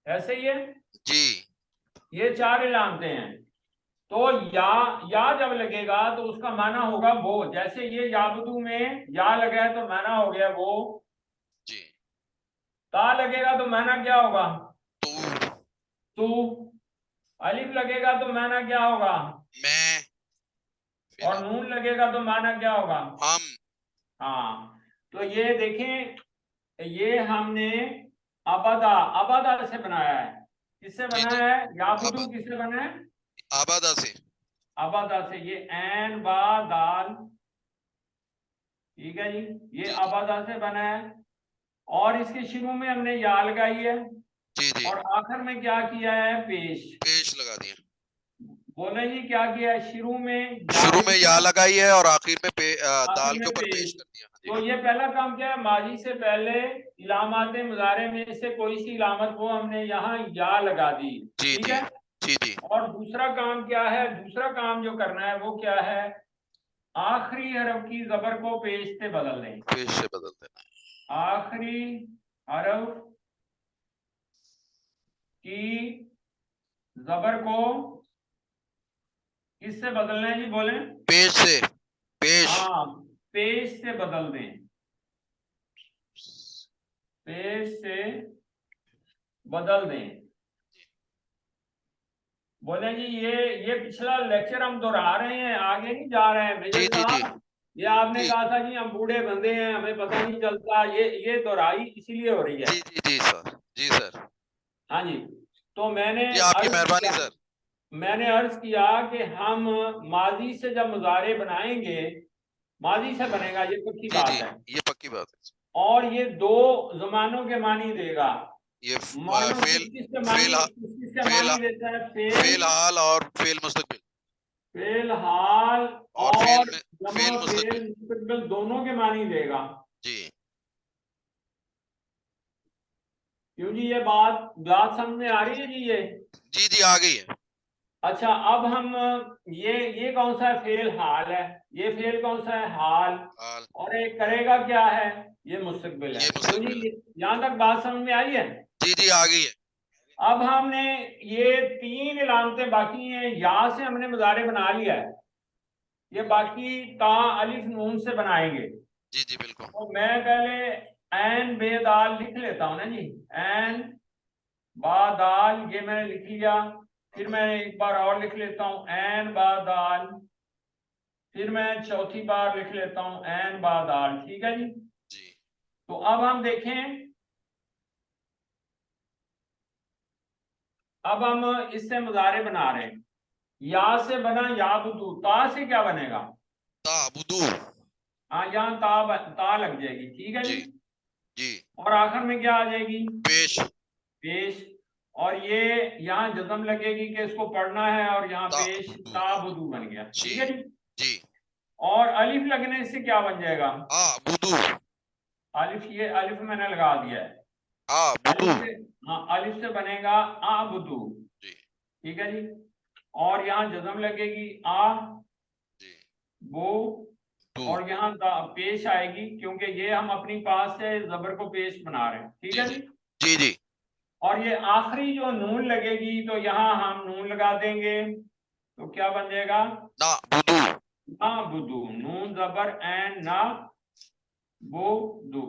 ऐसे ही है, जी ये 4 इलामतें हैं। तो या जब लगेगा तो उसका माना होगा वो, जैसे ये याबदू में या लगा है तो माना हो गया वो, जी। ता लगेगा तो माना क्या होगा, तू तू, अलिफ लगेगा तो माना क्या होगा, मैं फिर और नून लगेगा तो माना क्या होगा। हम। हाँ, तो ये देखें, ये हमने अबदा, अबदा से बनाया है, किससे जी जी। बनाया है, अब याबुदू किससे बना है, आबादा से। अबदा से, ये ऐन बा दाल, ठीक है जी, ये जी जी अबदा से बना है, और इसके शुरू में हमने या लगाई है, जी जी। और आखिर में क्या किया है, पेश। पेश लगा दिया। बोले जी क्या किया है, शुरू में या शुरू में या लिखा, लगाई है और आखिर में आखिर दाल के में ऊपर पेश। पेश कर दिया। हाँ तो जी ये पहला काम क्या है, माजी से पहले इलामात मुजारे में से कोई सी इलामत वो हमने यहाँ या लगा दी, जी ठीक जी है। जी जी। और दूसरा काम क्या है, दूसरा काम जो करना है वो क्या है, आखिरी हरफ की जबर को पेश से बदल दें, पेश से बदल देना। आखिरी हरफ की जबर को किससे बदलना है जी, बोलें। पेश से। पेश। हाँ, पेश से बदल दें, पेश से बदल दें। बोले जी ये पिछला लेक्चर हम दोहरा रहे हैं, आगे नहीं जा रहे हैं जी मेजर जी जी साहब। ये आपने जी कहा था जी हम बूढ़े बंदे हैं हमें पता नहीं चलता, ये दोहराई इसीलिए हो रही है। जी जी जी सर। जी सर। हाँ जी, तो मैंने जी आपकी अर्ज मेहरबानी किया, सर। मैंने अर्ज किया कि हम माजी से जब मुजारे बनाएंगे, माजी से बनेगा ये पक्की जी जी बात है, ये पक्की बात है। और ये 2 जमानों के मानी देगा। ये मानो फेल फेल किस किसके फेल मानी देता है, फेल, फेल हाल और फेल मुस्तकबिल फेल हाल और और फेल जमा फेल मुस्तकबिल। मुस्तकबिल दोनों के मानी देगा। जी क्यों जी, ये बात समझ में आ रही है जी ये। जी जी आ गई है। अच्छा, अब हम ये कौन सा फेल हाल है, ये फेल कौन सा है, हाल, हाल और एक करेगा क्या है, ये मुस्तकबिल है। ये क्यों मुस्तकबिल है। जी, यहाँ तक बात समझ में आई है। जी जी आ गई है। अब हमने ये 3 इलामतें बाकी हैं, या से हमने मुजारे बना लिया है, ये बाकी ता अलिफ नून से बनाएंगे। जी जी बिल्कुल। तो मैं पहले ऐन बेदाल लिख लेता हूं ना जी, ऐन बादाल, ये मैंने लिख लिया, फिर मैं एक बार और लिख लेता हूं ऐन बादाल, फिर मैं चौथी बार लिख लेता हूं ऐन बादाल, ठीक है जी। जी तो अब हम देखें, अब हम इससे मुजारे बना रहे हैं, या से बना या बुदू, ता से क्या बनेगा, ताबुदू। हाँ यहाँ ता लग जाएगी, ठीक है जी जी। जी और आखिर में क्या आ जाएगी, पेश पेश, और ये यहाँ जज्म लगेगी कि इसको पढ़ना है, और यहाँ पेश ताबुदू। ताबुदू बन गया, जी ठीक है जी। जी और अलिफ लगने से क्या बन जाएगा, आबुदू। अलिफ, ये अलिफ मैंने लगा दिया है, आबुदू। अलिफ से, हाँ अलिफ से बनेगा आबुदू, जी ठीक है जी। और यहाँ जज्म लगेगी आ जी बो, दू। और यहाँ पेश आएगी, क्योंकि ये हम अपनी पास से जबर को पेश बना रहे हैं, ठीक जी है जी जी। जी जी और ये आखिरी जो नून लगेगी तो यहाँ हम नून लगा देंगे, तो क्या बन जाएगा, नाबुदू। ना बुदू, नून जबर एन ना बो दू।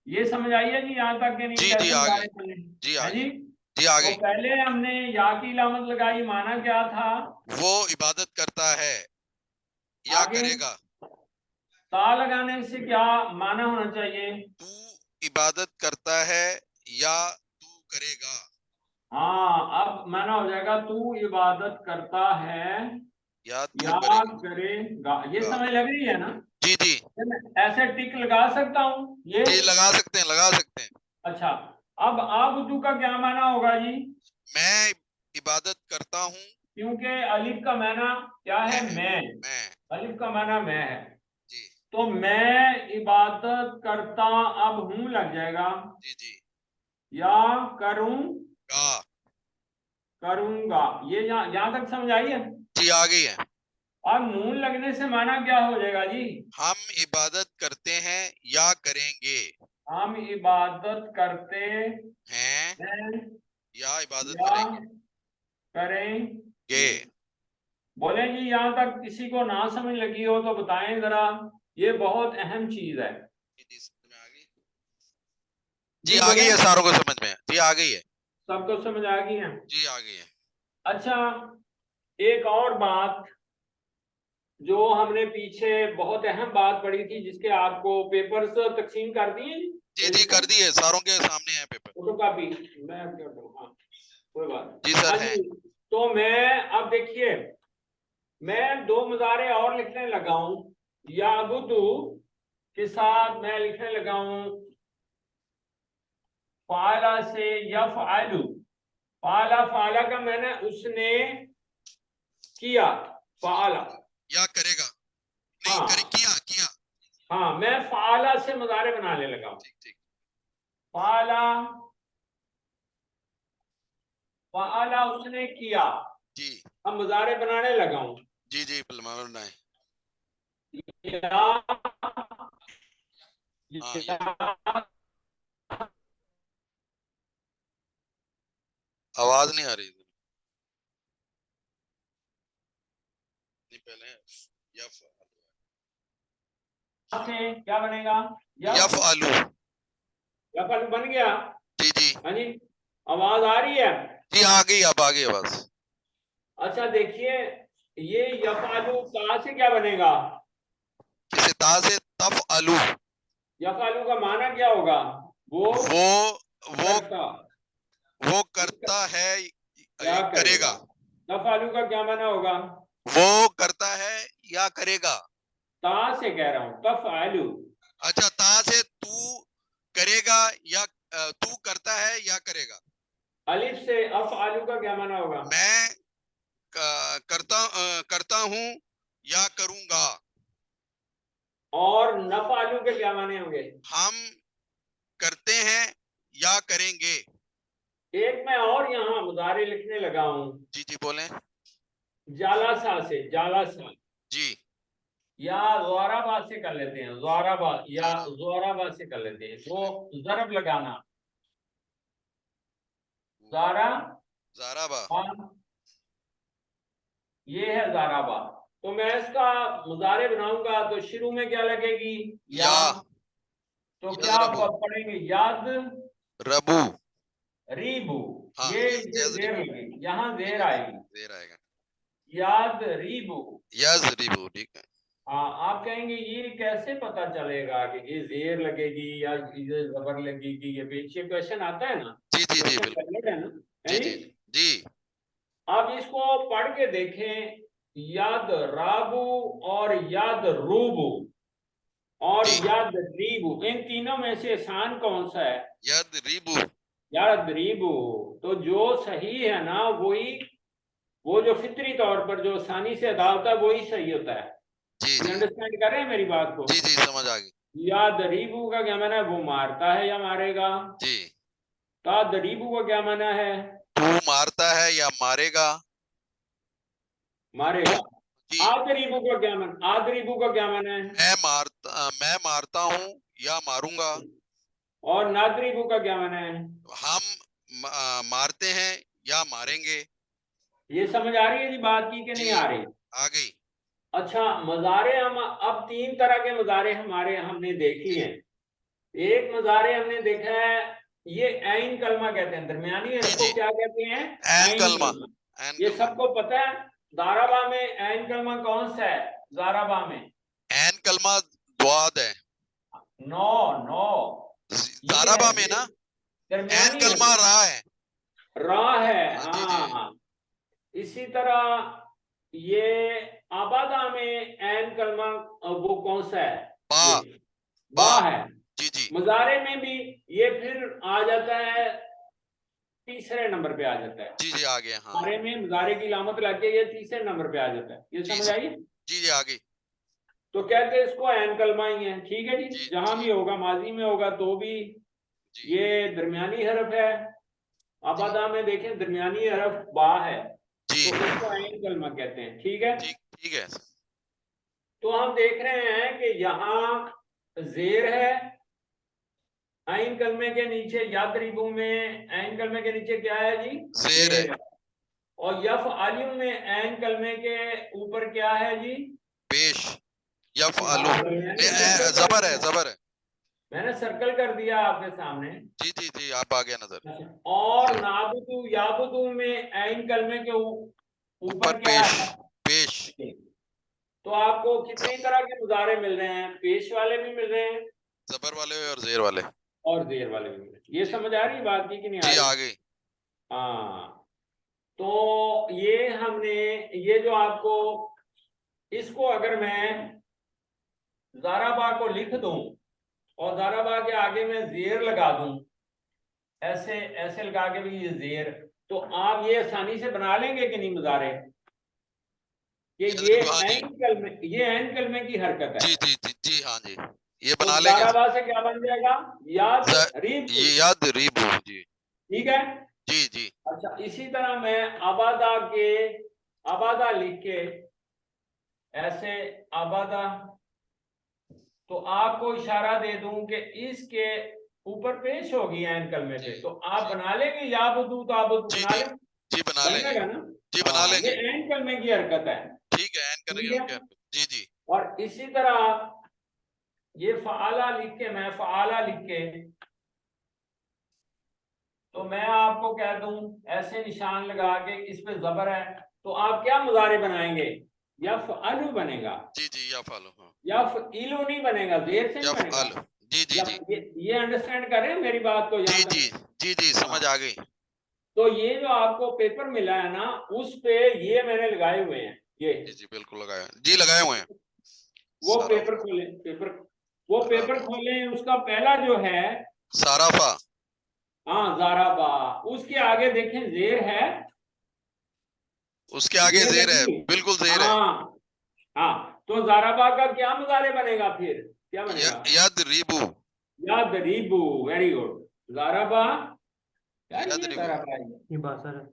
ये समझ आई है जी यहाँ तक कि नहीं, जी जी कैसे आ जा गई। रहे हैं, जी आ है गई। जी। जी आ तो गई। पहले हमने या की इलामत लगाई, माना क्या था, वो इबादत करता है या आगे करेगा। ता लगाने से क्या माना होना चाहिए, तू इबादत करता है या तू करेगा। हाँ अब माना हो जाएगा, तू इबादत करता है या तू या करेगा। करेगा, ये समझ लग रही है ना। जी जी मैं ऐसे टिक लगा सकता हूँ ये, जी लगा सकते हैं लगा सकते हैं। अच्छा। अब आबुदू का क्या माना होगा जी, मैं इबादत करता हूँ क्योंकि अलिफ का माना क्या है? मैं। मैं। अलिफ का माना मैं है, जी तो मैं इबादत करता, अब हूं लग जाएगा, जी जी। या करूं, गा। करूंगा। ये यहाँ तक समझ आई है? जी आ गई है। अब नून लगने से माना क्या हो जाएगा जी? हम इबादत करते हैं या करेंगे। हम इबादत करते हैं हैं या इबादत या करेंगे। करेंगे। गे। बोले जी यहाँ तक किसी को ना समझ लगी हो तो बताएं जरा, ये बहुत अहम चीज है। जी समझ में आ गई। जी जी आ गई बोले, है, सारों को समझ में। जी आ गई है। सबको समझ आ गई है? जी आ गई है। अच्छा, एक और बात जो हमने पीछे बहुत अहम बात पढ़ी थी, जिसके आपको पेपर्स तकसीम कर दिए जी जी कर दी है, सारों के सामने है पेपर। फोटोकॉपी मैं कर दूं? हाँ कोई बात जी नहीं। सर हाँ है। जी, तो मैं अब देखिए, मैं दो मुजारे और लिखने लगा हूं। याबुदु के साथ मैं लिखने लगा हूं फाला से यफअलु। फाला, फाला का मैंने उसने किया, फाला। या करेगा। नहीं करे, हाँ किया किया। हाँ, मैं फाला से मुजारे बनाने लगा हूं। ठीक ठीक। फाला, फाला उसने किया, जी अब मुजारे बनाने लगा हूं। जी जी बनाए। या, हाँ या, आवाज नहीं आ रही। नहीं पहले यफ। से क्या बनेगा? यफ यफ, आलू। यफअल बन गया। जी जी हाँ जी, आवाज आ रही है? जी आ गई, अब आ गई आवाज। अच्छा देखिए, ये यफअलु ता से क्या बनेगा? किसे ता से तफ आलू। यफअलु का माना क्या होगा? वो वो करता, वो करता है क्या करेगा। करेगा? यफअलु का क्या माना होगा? वो करता है या करेगा। ता से कह रहा हूं, तफअलु। अच्छा ता से तू करेगा या तू करता है या करेगा। अलिफ से अफअलु का क्या माना होगा? मैं करता हूँ या करूंगा। और नफअलु के क्या माने होंगे? हम करते हैं या करेंगे। एक मैं और यहाँ मुजारे लिखने लगा हूं, जी जी बोलें। जालासा से, जालासा, जी या ज़ोराबा से कर लेते हैं, ज़ोराबा या ज़रा। ज़ोराबा से कर लेते हैं। वो ज़रब लगाना, ज़ारा, ज़ाराबा। ये है ज़ाराबा। तो मैं इसका मुजारे बनाऊंगा तो शुरू में क्या लगेगी? या। या तो क्या यज़रबू। पढ़ेंगे? याद रबू। रीबू। हाँ ये जेर यज़रिबू। लगेगी, यहाँ ठीक जेर है ठीक, आएगी। देर आएगा। याद रीबू। यज़रिबू ठीक है। हाँ, आप कहेंगे ये कैसे पता चलेगा कि ये जेर लगेगी या ये जबर लगेगी? ये पीछे क्वेश्चन आता है ना, जी जी जी क्वेश्चन बिल्कुल। वैलिड है ना? जी है जी जी? जी आप इसको पढ़ के देखें, याद राबू और याद रूबू और जी। याद रीबू, इन तीनों में से आसान कौन सा है? यज़रिबू। याद रीबू। तो जो सही है ना, वही, वो जो फितरी तौर पर जो आसानी से अदा होता है वही सही होता है। जी ये जी अंडरस्टैंड कर रहे हैं मेरी बात को? जी जी समझ आ गई। या दरीबू का क्या माना है? वो मारता है या मारेगा? जी ता दरीबू का क्या माना है? तू मारता है या मारेगा। मारेगा। जी आदरीबू का क्या माना? आदरीबू का क्या माना है? मैं मारता हूँ या मारूंगा। और नादरीबू का क्या माना है? हम मारते हैं या मारेंगे। ये समझ आ रही है जी बात की कि जी नहीं आ रही? आ गई। अच्छा, मजारे हम अब तीन तरह के मजारे हमारे हमने देखी हैं। एक मजारे हमने देखा है, ये ऐन कलमा कहते हैं, दरमियानी जी रखो जी क्या कहते हैं? एन ऐन कलमा। कलमा। एन ये कलमा। सबको पता है? दाराबा में ऐन कलमा कौन सा है? दाराबा में एन कलमा द्वाद है। नो, नो, ये है दाराबा में ये ना एन दरमियानी है, कलमा रा है। रा है। हाँ जी जी हाँ, इसी तरह ये आबादा में ऐन कलमा वो कौन सा है? बा। ये बा। बा है। जी जी मुजारे में भी ये फिर आ जाता है तीसरे नंबर पे आ जाता है। जी आ गया। हाँ मुजारे में मुजारे की लामत लग के ये तीसरे नंबर पे आ जाता है। ये जी, समझ आई? जी आ गई। तो कहते हैं इसको ऐन कलमा ही है। ठीक है जी, जी जहां भी होगा, माजी में होगा तो भी जी ये दरमियानी हरफ है। आबादा में देखें दरमियानी हरफ बा है, जी, तो उसको ऐन कलमा कहते हैं। ठीक है, ठीक ठीक है। तो हम देख रहे हैं कि यहाँ जेर है ऐन कलमे के नीचे, याद रिबू में ऐन कलमे के नीचे क्या है जी? शेर है। जेर। और यफ आलिम में ऐन कलमे के ऊपर क्या है जी? पेश यफ आलू। हाँ, मैंने सर्कल कर जबर है, दिया, जबर है। मैंने सर्कल कर दिया आपके सामने। जी जी जी, आप आ गया नजर। और नाबुदू याबुदू में ऐन कलमे के ऊपर ऊपर क्या पेश, है? पेश। तो आपको कितनी तरह के मुजारे मिल रहे हैं? पेश वाले भी मिल रहे हैं जबर वाले और जेर वाले। और देर वाले भी मिल रहे हैं। ये समझ आ रही बात की कि नहीं आ जी रही? आ गई। हाँ, तो ये हमने, ये जो आपको, इसको अगर मैं ज़ाराबा को लिख दूं और ज़ाराबा के आगे मैं जेर लगा दूं, ऐसे ऐसे लगा के भी ये जेर, तो आप ये आसानी से बना लेंगे कि नहीं मुजारे? कि ये हाँ जी ऐन कलमे, ये ऐन कलमे की हरकत है। जी जी जी जी, हाँ जी, ये तो बना लेंगे। ज़ाराबा से क्या बन जाएगा? याद रीब। ये याद रीबू। जी ठीक है। जी जी अच्छा, इसी तरह मैं आबादा के, आबादा लिख के ऐसे आबादा, तो आपको इशारा दे दूं कि इसके ऊपर पेश होगी ऐन कलमे पे, तो आप बना लेंगे याबुदू, तो आप जी बना जी लें, जी, बना बन लेंगे। जाएगा ना? जी बना हाँ, ये लेंगे। ऐन कलमे की हरकत है। ठीक है, एन ठीक करेंगे है। जी जी। और इसी तरह ये फ़आला लिख के, मैं फ़आला लिख के, तो मैं आपको कह दूं ऐसे निशान लगा के इस पे जबर है, तो आप क्या मुजारे बनाएंगे? यफ़अलु बनेगा, जी जी, या फॉलो। हाँ, यफ़इलु नहीं बनेगा, जेर से नहीं या बनेगा। फॉलो। जी जी जी ये अंडरस्टैंड कर रहे हैं मेरी बात को जी यहाँ जी तक? जी जी, समझ हाँ। आ गई। तो ये जो आपको पेपर मिला है ना, उस पे ये मैंने लगाए हुए हैं, ये जी जी, बिल्कुल लगाया जी, लगाए हुए हैं। वो सारा पेपर खोले, पेपर, वो पेपर खोले, उसका पहला जो है, साराफा। हाँ ज़ाराबा, उसके आगे देखें जेर है, उसके आगे जेर जेर है, लगी। बिल्कुल जेर है। हाँ हाँ, तो ज़ाराबा का क्या मुजारे बनेगा फिर? क्या बनेगा? यद रीबू। याद रीबू, वेरी गुड। ज़ाराबा, यार यद ये रीबू ज़ाराबा है, ये बासर है।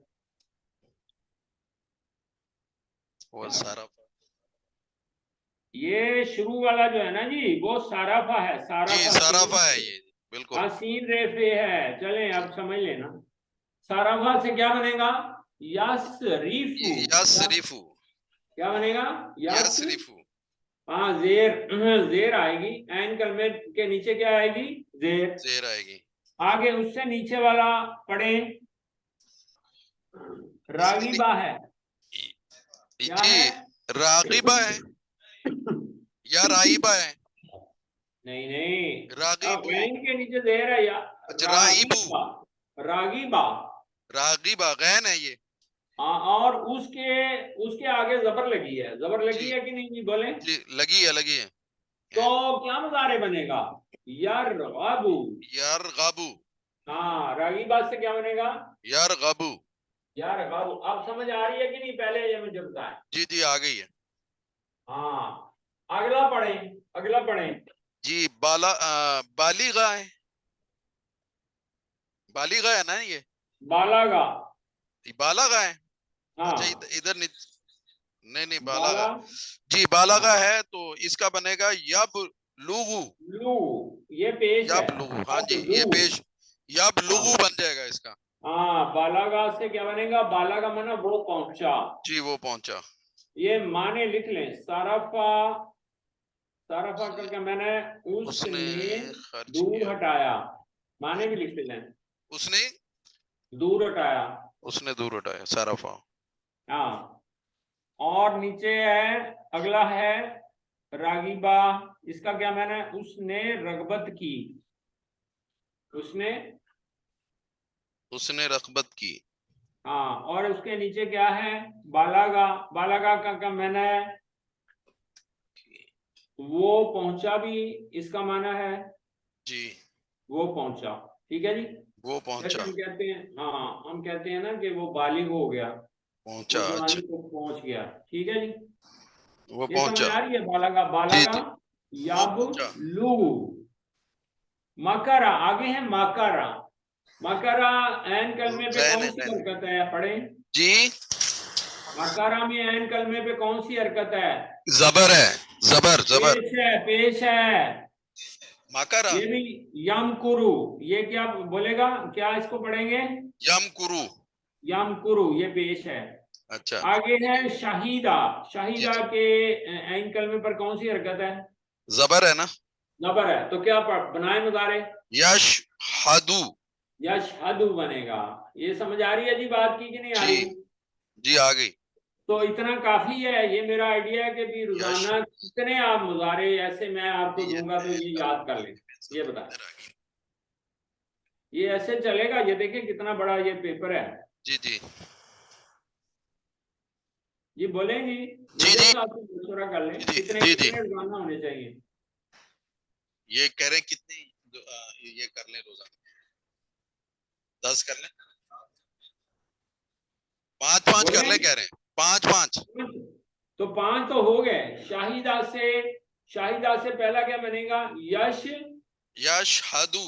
वो साराफा। ये शुरू वाला जो है ना जी, वो साराफा है, जी साराफा साराफा है ये, बिल्कुल। सीन रेफे है। चलें अब समझ लेना, साराफा से क्या बनेगा? यासरीफू। क्या, यसरिफू। क्या बनेगा? यास, यसरिफू। हाँ जेर, जेर आएगी ऐन कलमे के नीचे, क्या आएगी? जेर। जेर आएगी। आगे उससे नीचे वाला पढ़े, रागीबा है। क्या जी, है? रागिबा है या राइबा है? नहीं नहीं, अब रागिबू। ऐन के नीचे जेर है या? अच्छा, राइबू। रागीबा, रागीबा। रागिबा गैन है ये। और उसके उसके आगे जबर लगी है, जबर लगी जी है कि नहीं जी, बोले? जी, लगी है, लगी है। तो क्या मुजारे बनेगा? यरगबू। यार गाबू। हाँ, रागीबा से क्या बनेगा? यार गाबू। यरगबू। अब समझ आ रही है कि नहीं? पहले ये मुझे बताएं। जी जी, आ गई है। हाँ, अगला पढ़ें, अगला पढ़ें। जी, बालिगा है। बालिगा है ना ये? बालागा। ये बालागा है। अच्छा, हाँ, इधर नहीं, नहीं नहीं, बाला, बालागा। जी, बालागा हाँ, है तो इसका बनेगा यब लुगु। लू, ये पेश है। यब लुगु, हाँ अब जी, लू, ये पेश। यब हाँ लुगु बन जाएगा इसका। हाँ, बालागा से क्या बनेगा? बालागा माना वो पहुंचा। जी, वो पहुंचा। ये माने लिख लें, साराफा, साराफा करके मैंने उसने उसने खर्च दूर किया। हटाया, माने भी लिख लें, उसने दूर हटाया। उसने दूर हटाया, साराफा। हाँ, और नीचे है, अगला है रागीबा, इसका क्या मैंने? उसने रगबत की, उसने, उसने रगबत की। हाँ, और उसके नीचे क्या है? बालागा, बालागा का क्या मैंने? वो पहुंचा भी इसका माना है, जी, वो पहुंचा। ठीक है जी। वो जैसे पहुंचा, हम कहते हैं, हाँ हम कहते हैं ना कि वो बालिग हो गया, पहुंचा, वो अच्छा, जवानी को पहुंच गया। ठीक है जी, वो ये समझ पहुंचा, आ रही है? बालागा, जी बालागा जी, वो याब पहुंचा, लू। मकरा, आगे है मकरा। मकरा ऐन कलमे पे कौन रहने सी रहने हरकत है, पढ़ें। जी, मकरा में ऐन कलमे पे कौन सी हरकत है? जबर है, जबर जबर, पेश है, पेश है। माकारा, ये भी यम कुरु, ये क्या बोलेगा, क्या इसको पढ़ेंगे? यम कुरु, यम कुरु, ये पेश है। अच्छा, आगे है शाहिदा। जी शाहिदा जी, के ऐन कलमे पर कौन सी हरकत है? जबर है ना, जबर है, तो क्या बनाए मुजारे? यश हदू, यशहदु बनेगा। ये समझ आ रही है जी बात की कि नहीं आ जी रही? जी, आ गई, तो इतना काफी है, ये मेरा आइडिया है कि भी यश, रोजाना कितने आप मुजारे ऐसे मैं आपको ये दूंगा तो ये याद कर लें। ये सब बता, इधर आ गई, ये ऐसे चलेगा? ये देखिए कितना बड़ा ये पेपर है। जी जी ये बोलेंगी, जी मेजर जी साहब से मशवरा कर लें, जी कितने जी जी, कितने रोजाना होने चाहिए। ये कह रहे हैं कितनी, ये कर ले रोजाना, 10 कर ले, 5 कर बोले ले, कह रहे हैं 5 तो 5 तो हो गए। शाहिदा से, शाहिदा से पहला क्या बनेगा? यश। यश हदू,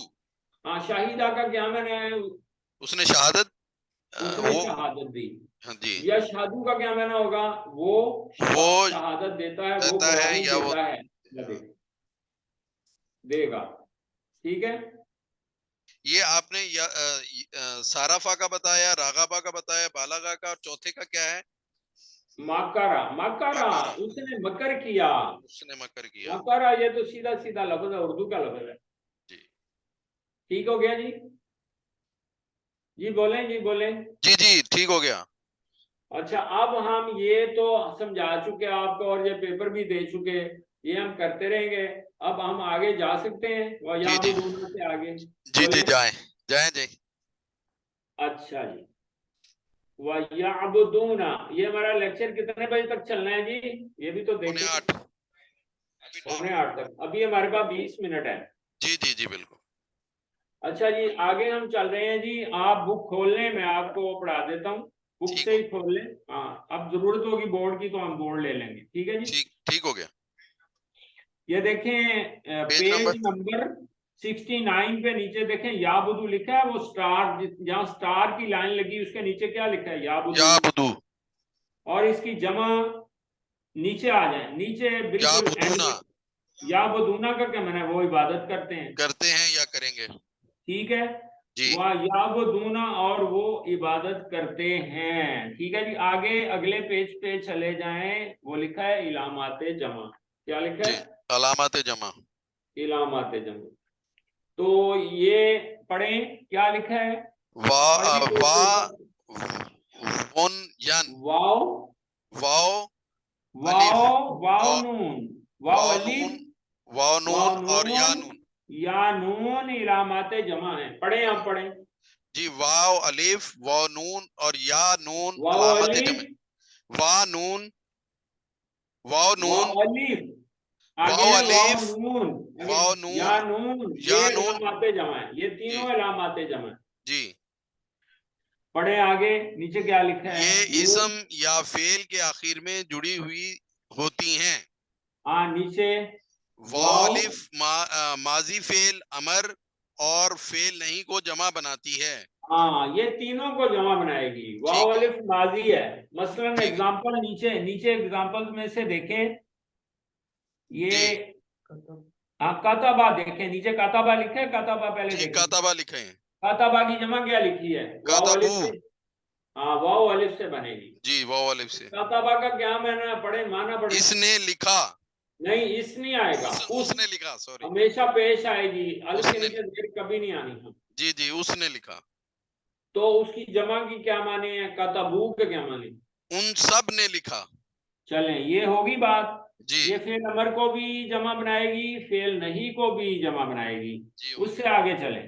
हाँ, शाहिदा का क्या माने है? उसने शहादत, उसने वो, शहादत दी। हाँ जी, यशहदू का क्या माना होगा? वो वो शहादत देता है, वो देता है गवाही या वो, देता है, या देगा। ठीक है। ये आपने साराफा का बताया, रागाबा का बताया, बालागा का, और चौथे का क्या है? मकरा, मकरा, मकरा, उसने मकर किया। उसने मकर किया, मकरा, ये तो सीधा सीधा लफ्ज है, उर्दू का लफ्ज है। जी ठीक हो गया जी? जी बोलें, जी बोलें। जी जी, ठीक हो गया, अच्छा, अब हम ये तो समझा चुके आपको और ये पेपर भी दे चुके, ये हम करते रहेंगे। अब हम आगे जा सकते हैं, वह जी या जी बुदूना से आगे जी जी, बोलें। जाए जाए जी, अच्छा जी, वयअबुदूना, ये हमारा लेक्चर कितने बजे तक चलना है जी? ये भी तो पौने देखें। 8, अभी पौने टाइम, 8 तक, अभी हमारे पास 20 मिनट है। जी जी जी, बिल्कुल, अच्छा जी, आगे हम चल रहे हैं जी। आप बुक खोल लें, मैं आपको पढ़ा देता हूँ, बुक ठीक से हो, ही खोल लें। हाँ, अब जरूरत होगी बोर्ड की तो हम बोर्ड ले लेंगे। ठीक है जी। ठीक ठीक हो गया, ये देखें पेज पेज नंबर, नंबर 69 पे नीचे देखें याबुदू लिखा है, वो स्टार, जहाँ स्टार की लाइन लगी उसके नीचे क्या लिखा है? याबुदू। या बुदू, और इसकी जमा नीचे आ जाए, नीचे या बिल्कुल एंड बुदूना, में। या बदूना का क्या माना है? वो इबादत करते हैं। करते हैं या करेंगे, ठीक है। जी वह या बदूना, और वो इबादत करते हैं। ठीक है जी, आगे अगले पेज पे चले जाएं, वो लिखा है इलामाते जमा। क्या लिखा जी, है? अलामत जमा, इलामाते जमा। तो ये पढ़ें, क्या लिखा है? वा पढ़ें तो वा उसके ऊपर वन यन, वाव, वाओ अलिफ, वाव, वाव वाओ नून, वाव वाओ अलीफ, नून, वाओ वाव नून और या नून, नून, या नून इलामाते जमा है। पढ़ें, आप पढ़ें। जी, वाओ अलिफ, वाओ नून और या नून वाव अलामत अलीफ, जमा, वा नून, वाओ नून, वाव अलीफ, आगे वाओ है वाव अलिफ, नून, आगे वाओ या नून, नून, या ये नून, इलामाते जमा है, ये जी तीनों इलामाते जमा है। जी, पढ़े आगे, नीचे क्या लिखा ये है? ये इसम या फेल के आखिर में जुड़ी हुई होती हैं, हाँ, नीचे वाओ वाव, अलिफ माजी फेल अमर और फेल नहीं को जमा बनाती है, हाँ, ये तीनों को जमा बनाएगी। वाव ठीक है, अलिफ माजी है। मसलन ठीक है, एग्जांपल, नीचे नीचे एग्जांपल में से देखें, जी, ये हाँ, काताबा देखें, नीचे काताबा लिखा है, काताबा पहले ठीक, देखें। काताबा लिखे हैं, काताबा की जमा क्या लिखी है? वाव काताबू, अलिफ से। हाँ, वाव अलिफ से बनेगी। जी, वाओ अलिफ से, काताबा का क्या माना पढ़े, माना पढ़े? इसने लिखा, नहीं, इस नहीं आएगा, उस उसने लिखा, सॉरी, हमेशा पेश आएगी, अलिफ के उसने, नीचे देर कभी नहीं आनी है। जी जी, उसने लिखा, तो उसकी जमा की क्या माने है? काताबू के क्या माने? उन सब ने लिखा, चलें, ये होगी बात। जी ये फेल अमर को भी जमा बनाएगी, फेल नहीं को भी जमा बनाएगी। जी, उससे आगे चले,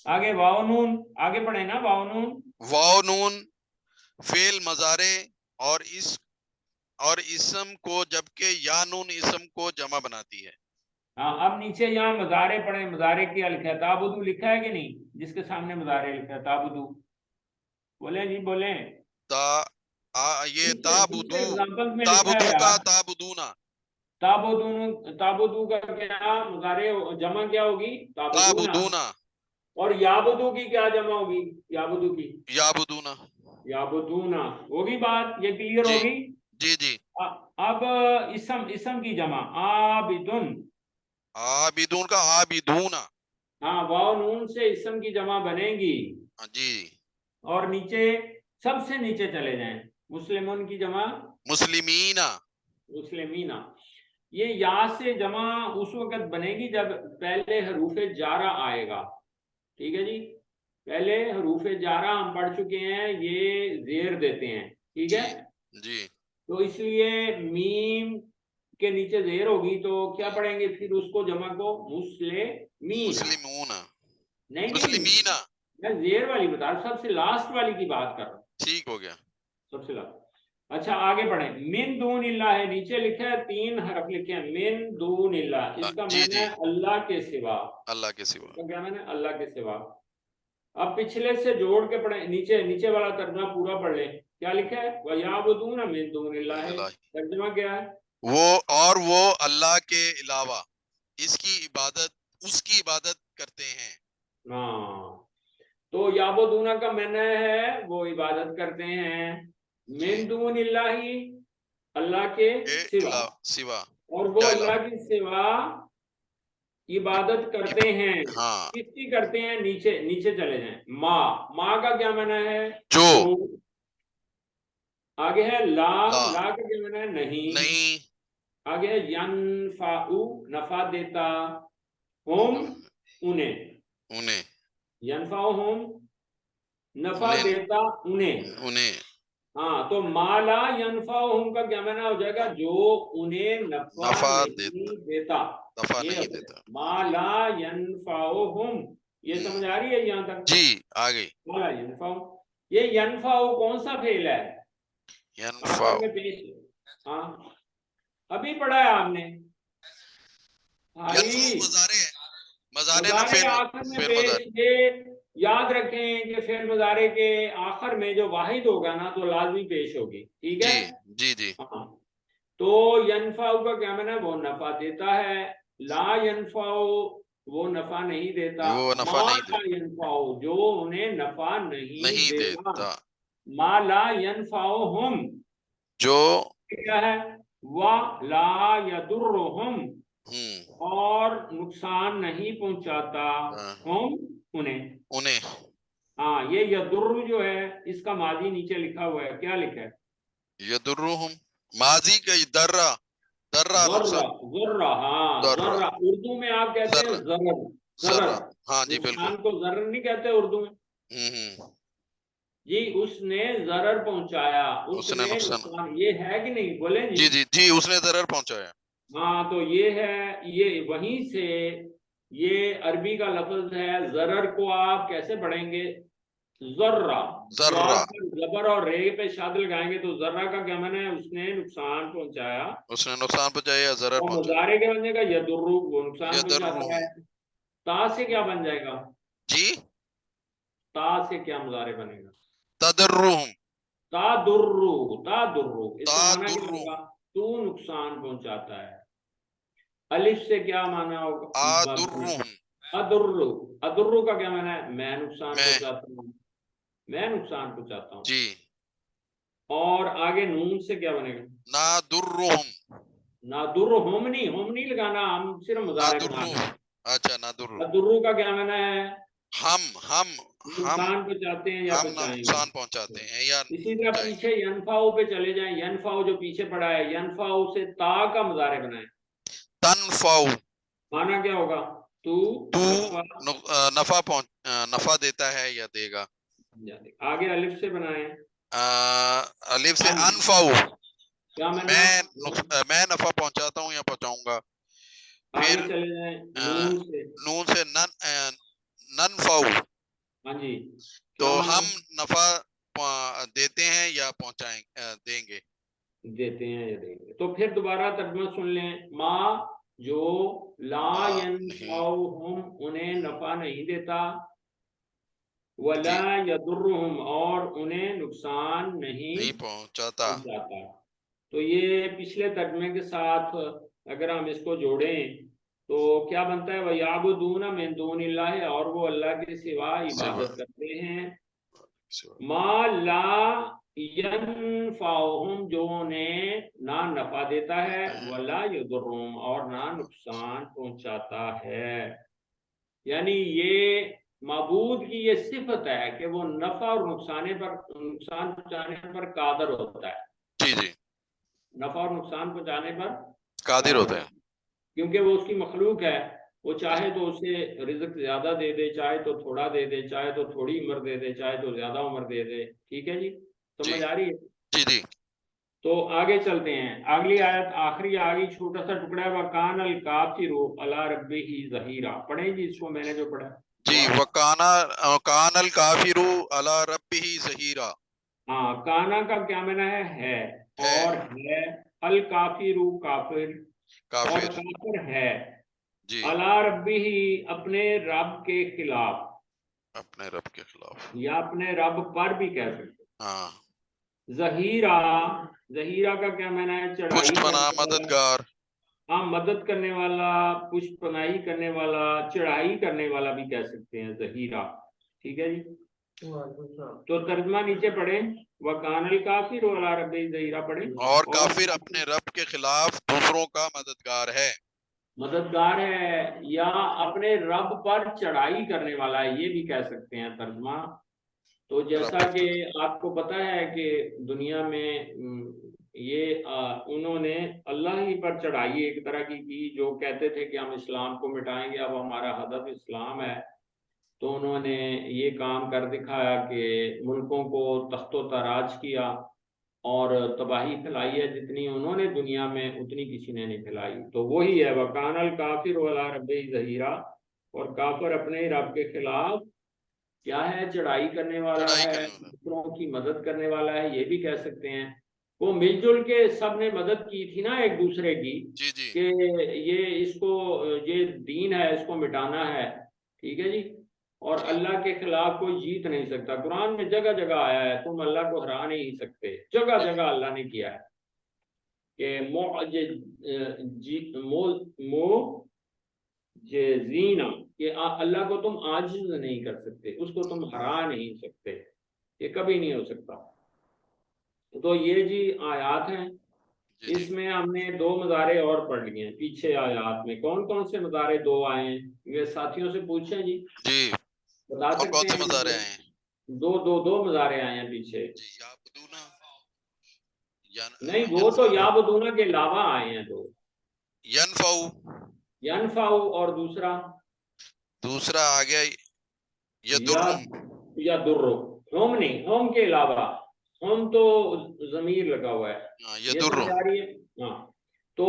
आगे वाव नून, आगे पढ़े ना, वाव नून। वाओ नून फेल मजारे और इस और इसम को, जबकि या नून इसम को जमा बनाती है, हाँ, अब नीचे यहाँ मजारे पढ़े, मजारे क्या लिखा है, ताबुदू लिखा है कि नहीं, जिसके सामने मजारे लिखा है ताबुदू, बोले जी बोले। ये पीछे ताबुदू, एग्जाम्पल में लिखा है ताबुदू का यार, ताबुदूना, ताबुदू का क्या मुजारे जमा क्या होगी, ताबुदूना। ताबुदूना, और याबुदू की क्या जमा होगी, याबुदू की, याबुदूना। याबुदूना। होगी बात, ये क्लियर जी होगी। जी जी। अब इसम की जमा आबिदुन। आबिदून का आबिदूना। हाँ, वाव नून से इसम की जमा बनेगी। जी। और नीचे, सबसे नीचे चले जाएं, मुस्लिमों की जमा मुस्लिमीना। मुस्लिमीना। ये या से जमा उस वक्त बनेगी जब पहले हरूफे जारा आएगा। ठीक है जी, पहले हरूफे जारा हम पढ़ चुके हैं, ये जेर देते हैं, ठीक है। जी जी। तो इसलिए मीम के नीचे जेर होगी तो क्या पढ़ेंगे फिर उसको, जमा को मुस्लिमीना। मुस्लिमूना, नहीं नहीं, मुस्लिमीना। मैं जेर वाली बता रहा हूं, सबसे लास्ट वाली की बात कर रहा हूं, ठीक हो गया। सबसे लास्ट। अच्छा आगे बढ़े, मिन दून इल्लाह है, नीचे लिखा है 3 हरफ लिखे हैं, मिन दून इल्लाह, इसका जी माना जी। है अल्लाह के सिवा। अल्लाह के सिवा। इसका क्या माना है, अल्लाह के सिवा। अब पिछले से जोड़ के पढ़े, नीचे नीचे वाला तर्जमा पूरा पढ़ ले, क्या लिखा है, वयाबुदून मिन दून इल्लाह है, तर्जमा क्या है, वो अल्लाह के अलावा इसकी इबादत, उसकी इबादत करते हैं। हाँ। तो याबुदूना का माना है वो इबादत करते हैं, मिन दून इल्लाही, अल्लाह के सिवा। सिवा। और वो या अल्लाह के सिवा इबादत करते हैं, हाँ। किसकी करते हैं, नीचे नीचे चले जाएं, माँ का क्या माना है, जो। आगे है ला, ला। ला का क्या माना है, नहीं। नहीं। आगे है यनफाउ, नफा देता, होम उन्हें, उन्हें। यनफाउ होम, नफा उन्हें। देता उन्हें। उन्हें। हाँ, तो माला यनफाउहुम का क्या माना हो जाएगा, जो उन्हें नफा नफा नहीं देता। नफा ये नहीं देता। माला यनफाउहुम, ये समझ आ रही है यहाँ तक, जी आगे। माला यनफाउ। ये यनफाउ कौन सा फेल है, आखिर यनफाउ। में पेश, हाँ अभी पढ़ा है आपने यनफाउ भाई, मजारे है, मजारे में मुजारे आखिर में फेर पेश, मजारे। ये याद रखें कि फेर मुजारे के आखिर में जो वाहिद होगा ना तो लाजमी पेश होगी, ठीक है। जी जी जी। हाँ, तो यनफाउ का क्या माना है, वो नफा देता है, ला यनफाउ वो नफा नहीं देता, वो नफा मा नहीं ला यनफाउ जो उन्हें नफा नहीं नहीं देता, देता। मा ला यनफाउ हम जो। क्या है, वा ला यदुर्रुहुम और नुकसान नहीं पहुंचाता हम उन्हें। उन्हें। हाँ, ये यदुर्रु जो है इसका माजी नीचे लिखा हुआ है, क्या लिखा है, यदुर्रुहुम, माजी का दर्रा, दर्रा जर्रा, नुकसान। जर्रा, हाँ दर्रा। जर्रा, उर्दू में आप कहते हैं जर्रा। जरर, जरर, जर्रा। हाँ जी बिल्कुल। नुकसान को जरर नहीं कहते उर्दू में हम्म। जी, उसने जरर पहुंचाया, उसने उसने नुकसान। नुकसान, ये है कि नहीं, बोले जी। जी जी जी, उसने दरर पहुंचाया। हाँ, तो ये है, ये वहीं से, ये अरबी का लफ्ज है, जरर को आप कैसे पढ़ेंगे, जर्रा, जर्रा। स्वाद पर जबर और रे पे शाद लगाएंगे तो जर्रा का क्या माना है, उसने नुकसान पहुंचाया। उसने नुकसान पहुंचाया या जरर और पहुंचाया। मुजारे के बनने का यदुर्रु, वो नुकसान पहुंचाता यदुर्रुहुम। है। ता से क्या बन जाएगा, जी। ता से क्या मुजारे बनेगा, तदर्रुहुम। तादुर्रु, तादुर्रु, इसका माना क्या तादुर्रुहुम। होगा, तू नुकसान पहुंचाता है। अलिफ से क्या माना होगा, आदुर्रुहुम। अदुर्रु, अदुर्रु का क्या माना है, मैं नुकसान मैं। पहुंचाता हूँ, मैं नुकसान पहुंचाता हूँ। जी। और आगे नून से क्या बनेगा, नादुर्रुहुम। नादुर, होम नहीं लगाना, हम सिर्फ मुजारे बना रहे नादुर्रुहुम। हैं। अच्छा नादुर्रु। अदुर्रु का क्या माना है, हम नुकसान पहुंचाते हैं या हम ना बचाएंगे। नुकसान पहुंचाते हैं या इसी तरह जाएंगे। पीछे यनफाउ पे चले जाएं, यनफाउ जो पीछे पड़ा है, यनफाउ से ता का मुजारे बनाए, तनफाउ। माना क्या होगा, तू तू नफा, नफा देता है या देगा। आगे अलिफ से बनाए, अलिफ से अन, अनफाउ, क्या माना, मैं नफा पहुंचाता हूँ या पहुंचाऊंगा। आगे फिर चले जाएं अ, नून से ननफाउ, हाँ जी, तो क्या माना, हम नफा देते हैं या देंगे। देते हैं या देंगे। तो फिर दोबारा तर्जुमा सुन लें, माँ जो ला नहीं यनफाउहुम उन्हें नफा नहीं देता, जी वला यदुर्रुहुम और उन्हें नुकसान नहीं नहीं पहुंचाता। पहुंचाता। तो ये पिछले तर्जमे के साथ अगर हम इसको जोड़ें तो क्या बनता है, वयाबुदून मिन दूनिल्लाह, और वो अल्लाह के सिवा इबादत करते हैं, मा ला यनफाउहुम जो उन्हें ना नफा देता है, वला यदुर्रुहुम और ना नुकसान पहुंचाता है। यानी ये माबूद की ये सिफत है कि वो नफा और नुकसान पहुंचाने पर कादर होता है, जी जी नफा और नुकसान पहुंचाने पर कादिर होते हैं। क्योंकि वो उसकी मखलूक है, वो चाहे तो उसे रिज्क ज्यादा दे दे, चाहे तो थोड़ा दे दे, चाहे तो थोड़ी उम्र दे दे, चाहे तो ज्यादा उम्र दे दे। ठीक है जी, समझ जी आ रही है? जी जी तो आगे चलते हैं, अगली आयत आखिरी आगे छोटा सा टुकड़ा है, वकान अल काफिरु अला रब्बिही ज़हीरा। पढ़ें जी इसको, मैंने जो पढ़ा। जी वकान अल काफिरु अला रब्बिही ज़हीरा। हाँ, काना का क्या माना है है और है, अल काफिरु काफिर, और काफिर काफिर है, जी अला रब्बी ही अपने रब के खिलाफ, अपने रब के खिलाफ। या अपने रब पर भी कह सकते हाँ हैं। जहीरा, जहीरा का क्या माना है, चढ़ाई पुष्पना करने वाला। मददगार। हाँ, मदद करने वाला, पुष्पनाई करने वाला, चढ़ाई करने वाला भी कह सकते हैं जहीरा। ठीक है जी, तो तर्जमा नीचे पढ़े, वकानल काफिर अला रब्बी जहीरा पढ़े, और और काफिर अपने रब के खिलाफ दूसरों का मददगार है। मददगार है या अपने रब पर चढ़ाई करने वाला है, ये भी कह सकते हैं तर्जमा। तो जैसा रब कि आपको पता है कि दुनिया में ये उन्होंने अल्लाह ही पर चढ़ाई एक तरह की, जो कहते थे कि हम इस्लाम को मिटाएंगे, अब हमारा हदफ इस्लाम है। तो उन्होंने ये काम कर दिखाया कि मुल्कों को तख्तो तराज किया और तबाही फैलाई है, जितनी उन्होंने दुनिया में उतनी किसी ने नहीं फैलाई। तो वही है, वकानल काफिर वाला रब्बी ज़हीरा, और काफिर अपने रब के खिलाफ क्या है, चढ़ाई करने वाला चढ़ाई है, करने वाला। दूसरों की मदद करने वाला है, ये भी कह सकते हैं। वो मिलजुल के सब ने मदद की थी ना एक दूसरे की, जी जी कि ये इसको, ये दीन है, इसको मिटाना है। ठीक है जी, और जी अल्लाह के खिलाफ कोई जीत नहीं सकता। कुरान में जगह जगह आया है, तुम अल्लाह को हरा नहीं सकते, जगह जगह अल्लाह ने किया है कि जीना, कि अल्लाह को तुम आजिज नहीं कर सकते, उसको तुम हरा नहीं सकते, ये कभी नहीं हो सकता। तो ये जी आयात हैं, जी जी इसमें हमने दो मज़ारे और पढ़ लिए हैं। पीछे आयात में कौन कौन से मज़ारे दो आए हैं, ये साथियों से पूछें जी, जी बता कौन कौन सकते से हैं मज़ारे मुझे? आए हैं? दो दो दो मज़ारे आए हैं पीछे। जी याबदूना नहीं, वो तो याबदूना के अलावा आए हैं दो, यनफाउ। यनफाउ और दूसरा दूसरा आ गया या यदुर्रुम। या दुर्रो। होम नहीं, होम के अलावा, होम तो जमीर लगा हुआ है, ये समझ यदुर्रुम आ रही है? हाँ, तो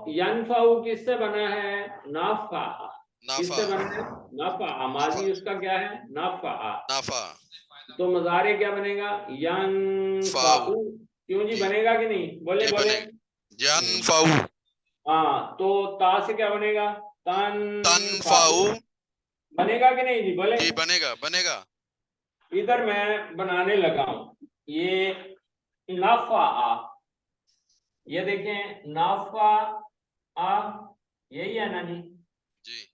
यनफाउ किससे बना है, नाफा, नाफा किससे बना है, नाफा, नाफा माजी उसका क्या है, नाफा। नाफा तो मजारे क्या बनेगा, फाउ। यनफाउ। क्यों जी, जी बनेगा कि नहीं, बोले जी बोले। बनेगा यनफाउ। हाँ, तो ता से क्या बनेगा, तनफाउ, तनफाउ। बनेगा कि नहीं जी, बोले। जी बनेगा बनेगा। इधर मैं बनाने लगा हूं, ये नाफा, ये देखें, नाफा आ, यही है ना जी, जी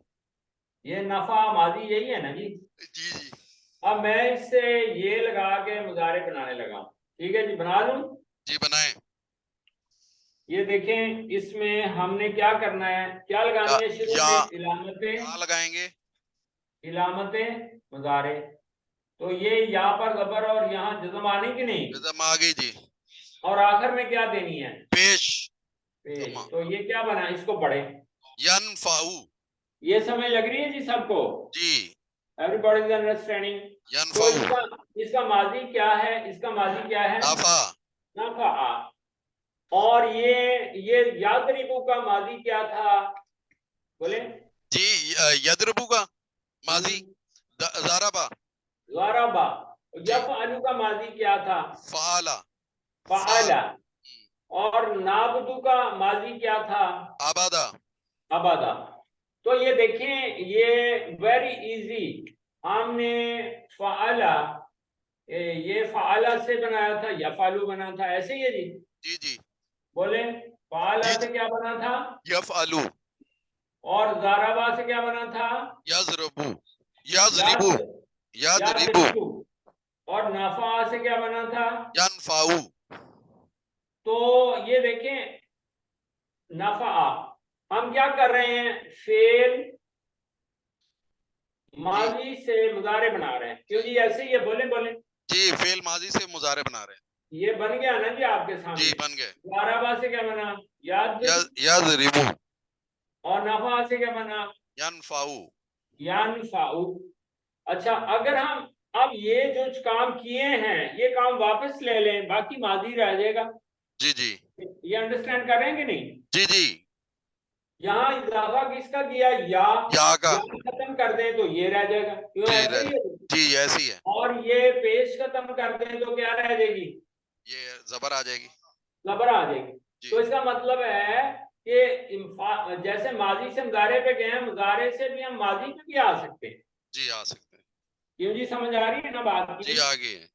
ये नफा माजी यही है ना जी। जी जी अब मैं इससे ये लगा के मुजारे बनाने लगा हूं। ठीक है जी, बना लूं। जी बनाए। ये देखें, इसमें हमने क्या करना है, क्या लगानी है शुरू या में, इलामतें, या लगाएंगे। इलामतें मुजारे। तो ये यहाँ पर जबर और यहाँ जज्म आनी कि नहीं, जज़म आ गई जी। और आखिर में क्या देनी है, पेश पेश। तो ये क्या बना, इसको पढ़े, यनफाउ। ये समझ लग रही है जी सबको, जी एवरीबॉडी इज अंडरस्टैंडिंग। तो यनफाउ इसका इसका माजी क्या है, इसका माजी क्या है, नाफा। नफा। और ये यादरिबू का माजी क्या था, बोले। जी यदरबू का माजी ज़ारबा। ज़ारबा। जी यफ़अलु का माजी क्या था, फ़अला। फ़अला। और नाबदू का माजी क्या था, आबादा। अबादा। तो ये देखें, ये वेरी इजी, हमने फ़ाला, ये फ़ाला से बनाया था, यफ़ालू बना था, ऐसे ही है जी। जी जी बोले, फ़ाला जी से क्या बना था, यफ़अलु और ज़ारबा से क्या बना था, यज़रबु याद यज़रिबु यज़रिबु यादरिबु, और नफ़ा से क्या बना था। यनफ़अु। तो ये देखें, नफ़ा, हम क्या कर रहे हैं, फेल माजी से मुजारे बना रहे हैं, क्योंकि ऐसे ही है, बोले बोले, जी फेल माजी से मुजारे बना रहे हैं। ये बन गया ना जी आपके जी सामने। बन गए। ज़ारबा से क्या बना, याद, यज़रिबु और नफ़ा से क्या बना, यनफ़अु। यानफ़ाउ। अच्छा, अगर हम अब ये जो काम किए हैं, ये काम वापस ले लें, बाकी माजी रह जाएगा। जी जी ये अंडरस्टैंड करेंगे नहीं। जी जी यहाँ इजाफा किसका किया, या का या खत्म कर दें तो ये रह जाएगा, क्यों, जी ऐसे ही है। जी ऐसी है। और ये पेश खत्म कर दें तो क्या रह जाएगी, ये जबर आ जाएगी। जबर आ जाएगी। जी तो इसका मतलब है कि जैसे माजी से मुजारे पे गए हैं, मुजारे से भी हम माजी पे भी आ सकते हैं। जी आ सकते हैं। क्यों जी, समझ आ रही है ना बात की। जी आगे है।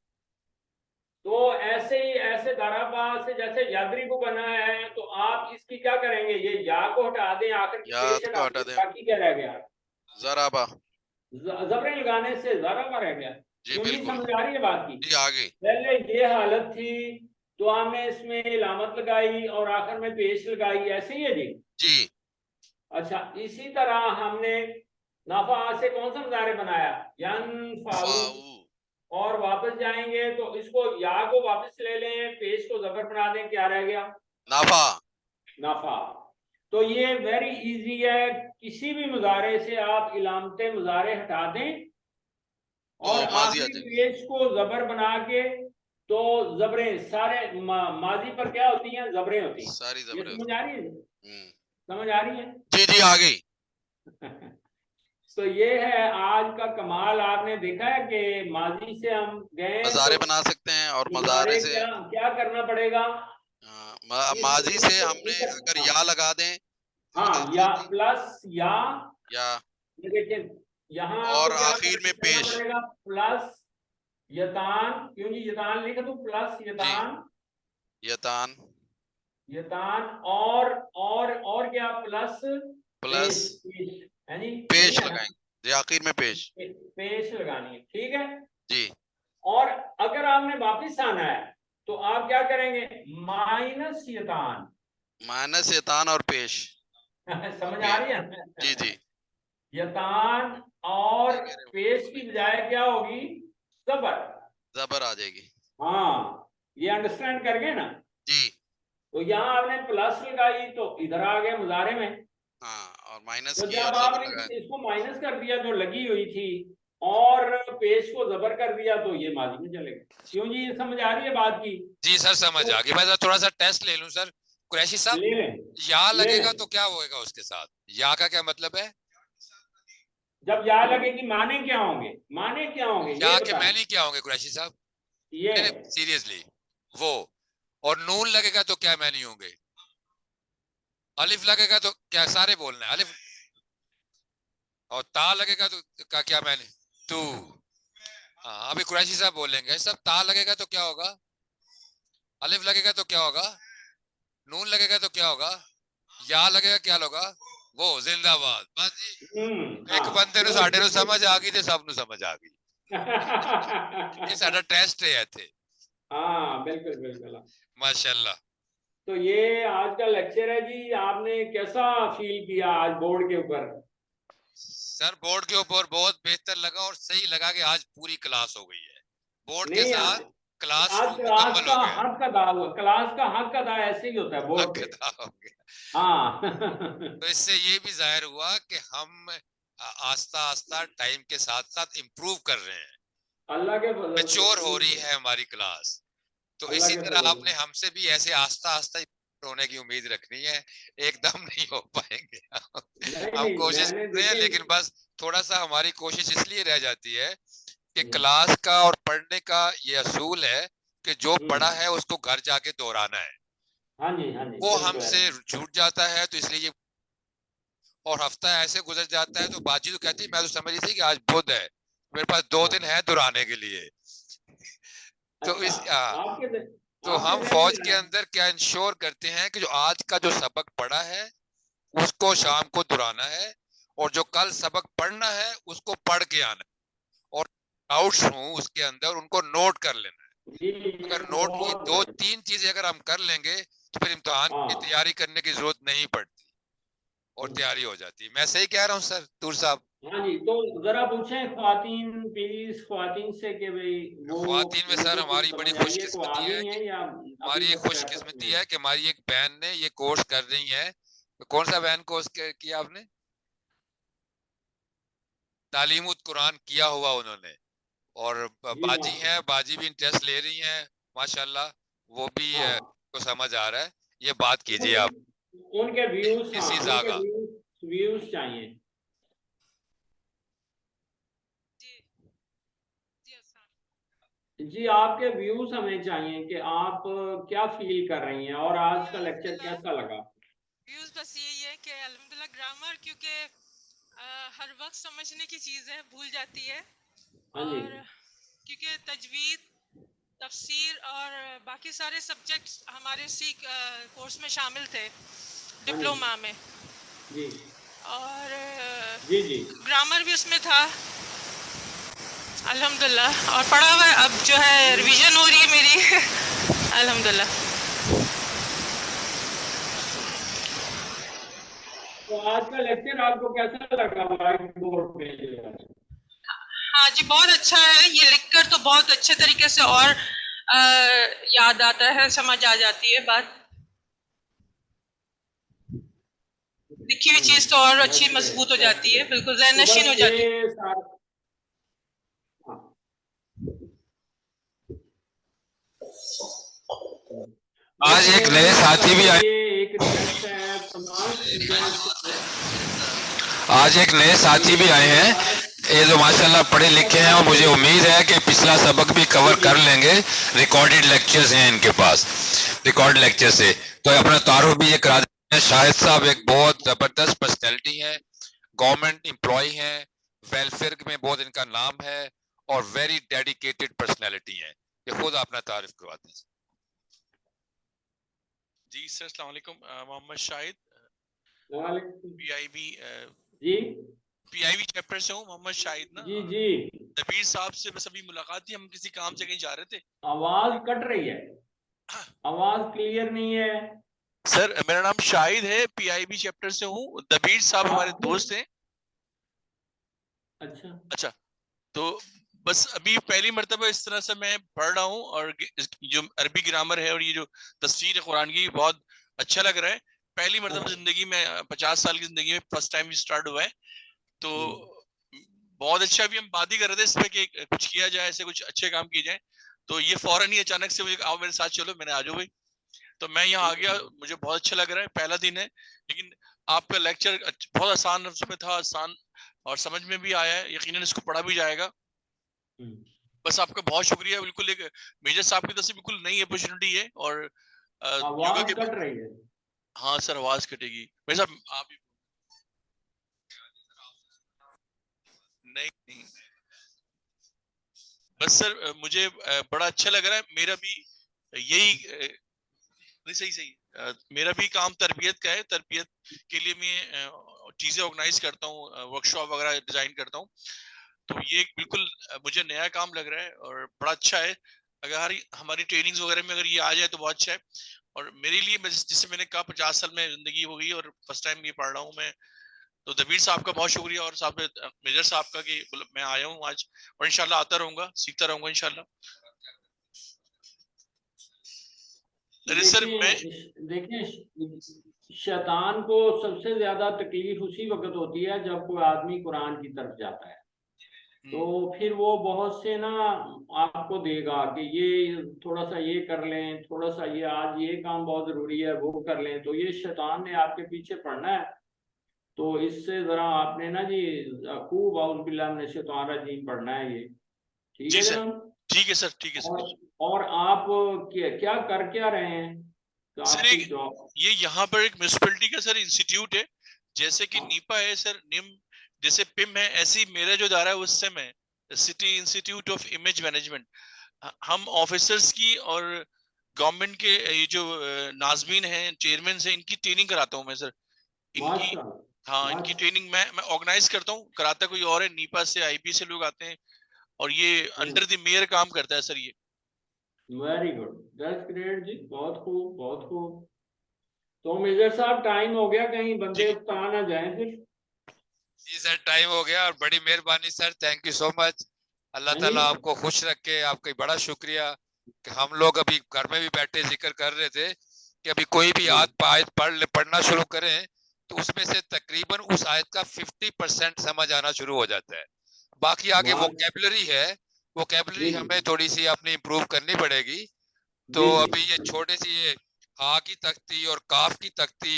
तो ऐसे ही, ऐसे दाराबा से जैसे यादरी को बना है, तो आप इसकी क्या करेंगे, ये या को हटा दें, आखिर की पेश याद को हटा हटा दें, दें। बाकी क्या रह गया, ज़राबा। जबरे लगाने से ज़राबा रह गया। जी क्यों जी, बिल्कुल। समझ आ रही है बात की। जी आगे। पहले ये हालत थी, तो हमने इसमें लामत लगाई और आखिर में पेश लगाई, ऐसे ही है जी। जी अच्छा, इसी तरह हमने नाफा से कौन सा मुजारे बनाया, यनफाउ, फ़ाउ। और वापस जाएंगे तो इसको या को वापस ले लें, पेश को जबर बना दें, क्या रह गया, नाफा। नाफा। तो ये वेरी इजी है, किसी भी मुजारे से आप इलामते मुजारे हटा दें तो और माजी आ आखिरी जाएगी। पेश को जबर बना के, तो जबरें सारे माजी पर क्या होती हैं, जबरें होती हैं। सारी ये जबरें समझ होती आ रही है, हैं। समझ आ रही है। जी जी आ गई। तो ये है आज का कमाल, आपने देखा है कि माजी से हम गए तो मज़ारे बना सकते हैं और मज़ारे मुजारे से क्या क्या करना पड़ेगा, माजी से हमने इस अगर हाँ, या लगा दें तो हाँ, या माजी प्लस या, या ये देखिए, यहाँ और आपको क्या आखिर में करना पेश। पड़ेगा, प्लस यतान, क्योंकि यतान लिखा तो प्लस जी यतान, यतान यतान, और क्या, प्लस प्लस पेश, पेश है जी, नहीं पेश है ना, लगाएंगे। जी आखिर में पेश। पेश लगानी है, ठीक है। जी और अगर आपने वापिस आना है तो आप क्या करेंगे, माइनस यतान। माइनस यतान और पेश। समझ आ पे रही जी है। जी यतान और सही कह रहे पेश हो। की बजाय क्या होगी, जबर। जबर आ जाएगी। हाँ, ये अंडरस्टैंड कर गए ना। जी तो यहाँ आपने प्लस लगाई तो इधर आ गए मुजारे में। हाँ और माइनस तो की और जब जबर आपने लगाया। इसको माइनस कर दिया जो लगी हुई थी, और पेश को जबर कर दिया, तो ये माजी में चलेगा। क्यों जी, ये समझ आ रही है बात की। जी सर समझ तो आ गई। मैं जरा थोड़ा सा टेस्ट ले लूं सर, कुरैशी साहब। ले लें, या ले लगेगा लें। तो क्या होएगा उसके साथ, या का क्या मतलब है? जब या लगेगी, माने क्या होंगे, माने क्या होंगे, ये या के बताएं। मैनी क्या होंगे कुरैशी साहब? ये नहीं सीरियसली वो। और नून लगेगा तो क्या मैनी होंगे? अलिफ लगेगा तो क्या, सारे बोलना है अलिफ। और ता लगेगा तो का क्या मैनी, तू। हाँ अभी कुरैशी साहब बोलेंगे सब। ता लगेगा तो क्या होगा, अलिफ लगेगा तो क्या होगा, नून लगेगा तो क्या होगा, या लगेगा क्या होगा, वो जिंदाबाद बस जी। एक हाँ, बंदे नु तो साडे नु समझ आ गई ते सब नु समझ आ गई। ये साडा टेस्ट है थे। हाँ, बिल्कुल बिल्कुल। माशाल्लाह। तो ये आज का लेक्चर है जी, आपने कैसा फील किया आज बोर्ड के ऊपर। सर बोर्ड के ऊपर बहुत बेहतर लगा और सही लगा कि आज पूरी क्लास हो गई है। बोर्ड के नहीं, साथ क्लास आज क्लास मुकम्मल का हो गया। हक अदा हुआ, क्लास का हक अदा ऐसे ही होता है बोर्ड हक पे। अदा हो गया। हाँ। तो इससे ये भी जाहिर हुआ कि हम आस्ता आस्ता टाइम के साथ साथ इम्प्रूव कर रहे हैं, अल्लाह के फजल मैच्योर हो रही से, है हमारी क्लास। तो अल्लाह इसी के तरह फजल आपने हमसे भी ऐसे आस्ता आस्ता होने की उम्मीद रखनी है। एकदम नहीं हो पाएंगे से। नहीं हम नहीं, कोशिश मैंने कर रहे हैं, देखिए, लेकिन बस थोड़ा सा हमारी कोशिश इसलिए रह जाती है कि हम्म, क्लास का और पढ़ने का ये असूल है कि जो पढ़ा हम्म, है उसको घर जाके दोहराना है। हाँ जी, हाँ जी, वो बिल्कुल है। हमसे छूट जाता है, तो इसलिए ये और हफ्ता ऐसे गुजर जाता है तो बाजी तो कहती है मैं तो समझ रही थी कि आज बुध है, मेरे पास 2 दिन है दुराने के लिए। तो अच्छा, तो आपके हम जहन फौज में के अंदर क्या इंश्योर करते हैं कि जो आज का जो सबक पढ़ा है उसको शाम को दोहराना है, और जो कल सबक पढ़ना है उसको पढ़ के आना है, और डाउट्स हूं उसके अंदर उनको नोट कर लेना है। जी, अगर ये नोट ये बहुत 2-3 चीजें अगर हम कर लेंगे तो फिर इम्तिहान की हाँ तैयारी करने की जरूरत नहीं पड़ती और तैयारी हो जाती है। मैं सही कह रहा हूँ सर तूर साहब? हाँ जी, तो जरा पूछें ख्वातीन, प्लीज ख्वातीन से कि भाई वो ख्वातीन में सर उनको कुछ हमारी बड़ी समझ आई है, को आ खुशकिस्मती है गई कि हैं या अभी हमारी एक बस प्रेफरेंस में खुशकिस्मती है? है कि हमारी एक बहन ने ये कोर्स कर रही है। कौन सा बहन कोर्स किया आपने? तालीमुत कुरान किया हुआ उन्होंने, और जी बाजी माशा, हैं, बाजी भी इंटरेस्ट ले रही हैं माशाल्लाह। वो भी हाँ, को समझ आ रहा है। ये बात कीजिए आप। उनके व्यूज, हाँ इसी उनके जागा। व्यूज चाहिए। जी, आपके व्यूज हमें चाहिए कि आप क्या फील कर रही हैं और आज का लेक्चर कैसा लगा? व्यूज बस यही है कि अल्हम्दुलिल्लाह ग्रामर, क्योंकि हर वक्त समझने की चीज़ है, भूल जाती है। हाँ जी, और क्योंकि तजवीद, तफसीर और बाकी सारे सब्जेक्ट्स हमारे उसी कोर्स में शामिल थे, हाँ जी, डिप्लोमा में। जी और जी जी ग्रामर भी उसमें था अल्हम्दुलिल्लाह, और पढ़ा हुआ है, अब जो है रिवीजन हो रही है मेरी अल्हम्दुलिल्लाह। तो आज का लेक्चर आपको कैसा लगा व्हाइट बोर्ड पे जो है? हाँ जी, बहुत अच्छा है, ये लिखकर तो बहुत अच्छे तरीके से और याद आता है, समझ आ जाती है बात। लिखी हुई चीज तो और अच्छी दैट्स ग्रेट, मजबूत हो दैट्स जाती है, ग्रेट। बिल्कुल ज़हन तो नशीन हो बस जाती है। ये सारा, हाँ। आज एक देखिए, नए साथी भी सबके आए। लिए एक रिक्वेस्ट है, तमाम स्टूडेंट्स को आज एक नए साथी भी आए हैं, ये जो माशाल्लाह पढ़े लिखे हैं, और मुझे उम्मीद है कि पिछला सबक भी कवर कर लेंगे। रिकॉर्डेड लेक्चर्स हैं इनके पास, रिकॉर्ड लेक्चर से। तो अपना तारुफ भी ये करा देते हैं। शाहिद साहब एक बहुत जबरदस्त पर्सनैलिटी है, गवर्नमेंट एम्प्लॉय हैं, वेलफेयर में बहुत इनका नाम है, और वेरी डेडिकेटेड पर्सनैलिटी है। ये खुद अपना तारीफ करवाते हैं। जी सर, अस्सलाम वालेकुम। मोहम्मद शाहिद, वालेकुम पीआईबी जी चैप्टर से हूँ। मोहम्मद शाहिद ना, जी जी, नबीर साहब से बस अभी मुलाकात थी, हम किसी काम से कहीं जा रहे थे। आवाज कट रही है, आवाज क्लियर नहीं है। सर मेरा नाम शाहिद है, पीआईबी चैप्टर से हूँ। नबीर साहब हमारे आपको दोस्त हैं। अच्छा, अच्छा, तो बस अभी पहली मर्तबा इस तरह से मैं पढ़ रहा हूँ, और जो अरबी ग्रामर है और ये जो तफसीर कुरान की, बहुत अच्छा लग रहा है। पहली मर्तबा जिंदगी में, 50 साल की जिंदगी में फर्स्ट टाइम स्टार्ट हुआ है। तो बहुत अच्छा, भी हम बात ही कर रहे थे इस पे कि कुछ किया जाए, ऐसे कुछ अच्छे काम किए जाए। तो ये फौरन ही अचानक से मुझे, आओ मेरे साथ चलो, मैंने आ जाओ भाई। तो मैं यहाँ आ गया, मुझे बहुत अच्छा लग रहा है, पहला दिन है। लेकिन आपका लेक्चर बहुत आसान लफ्जों में था, आसान और समझ में भी आया है, यकीनन इसको पढ़ा भी जाएगा। बस आपका बहुत शुक्रिया। बिल्कुल एक मेजर साहब की तरफ से बिल्कुल नई अपॉर्चुनिटी है, और योगा आवाज के, कट रही है। हाँ सर आवाज कटेगी मेरे साहब, आप नहीं, नहीं। बस सर मुझे बड़ा अच्छा लग रहा है। मेरा भी यही नहीं, सही सही, मेरा भी काम तरबियत का है। तरबियत के लिए मैं चीजें ऑर्गेनाइज करता हूँ, वर्कशॉप वगैरह डिजाइन करता हूँ। तो ये बिल्कुल मुझे नया काम लग रहा है और बड़ा अच्छा है। अगर हमारी ट्रेनिंग्स वगैरह में अगर ये आ जाए तो बहुत अच्छा है। और मेरे लिए, जिससे मैंने कहा 50 साल में जिंदगी हो गई और फर्स्ट टाइम ये पढ़ रहा हूँ मैं। तो दबीर साहब का बहुत शुक्रिया, और साहब मेजर साहब का कि मैं आया हूँ आज, और इंशाल्लाह आता रहूंगा, सीखता रहूंगा इंशाल्लाह। सर मैं, देखिए, शैतान को सबसे ज्यादा तकलीफ उसी वक्त होती है जब कोई आदमी कुरान की तरफ जाता है। तो फिर वो बहुत से ना आपको देगा कि ये थोड़ा सा ये कर लें, थोड़ा सा ये आज ये काम बहुत जरूरी है वो कर लें। तो ये शैतान ने आपके पीछे पड़ना है। तो इससे जरा आपने ना जी खूब औज़ बिल्लाहि मिनश शैतानिर रजीम पढ़ना है ये, ठीक जी है सर, जनाब? ठीक है सर, ठीक है सर। और आप क्या कर क्या रहे हैं? तो सर आपकी जॉब? ये यहाँ पर एक म्यूनिसिपैलिटी का सर इंस्टीट्यूट है, जैसे कि हाँ। नीपा है सर, निम जैसे पिम है, ऐसी मेरा जो दायरा है वो सिम है, city institute of image management. हम ऑफिसर्स की और गवर्नमेंट के ये जो नाजमीन हैं, चेयरमैन हैं, इनकी ट्रेनिंग कराता हूँ मैं सर। इनकी, माशाल्लाह हाँ, इनकी ट्रेनिंग मैं ऑर्गेनाइज करता हूँ, कराता कोई और है, नीपा से आईपी से लोग आते हैं, और ये अंडर द मेयर काम करता है सर ये। वेरी गुड, दैट्स ग्रेट जी, बहुत खूब बहुत खूब। तो मेजर साहब टाइम हो गया, कहीं बंदे उठा ना जाए फिर। जी सर, टाइम हो गया, और बड़ी मेहरबानी sir, thank you so much. Allah हाँ जी। ताला आपको खुश रखे, आपका बड़ा शुक्रिया। कि हम लोग अभी घर में भी बैठे जिक्र कर रहे थे कि अभी कोई भी आयत पढ़ना शुरू करें तो उसमें से तकरीबन उस आयत का 50% समझ आना शुरू हो जाता है। बाकी आगे वोकैबुलरी है, वोकैबुलरी जी हमें थोड़ी सी अपनी इम्प्रूव करनी पड़ेगी। तो जी अभी ये छोटे सी ये हा की तख्ती और काफ की तख्ती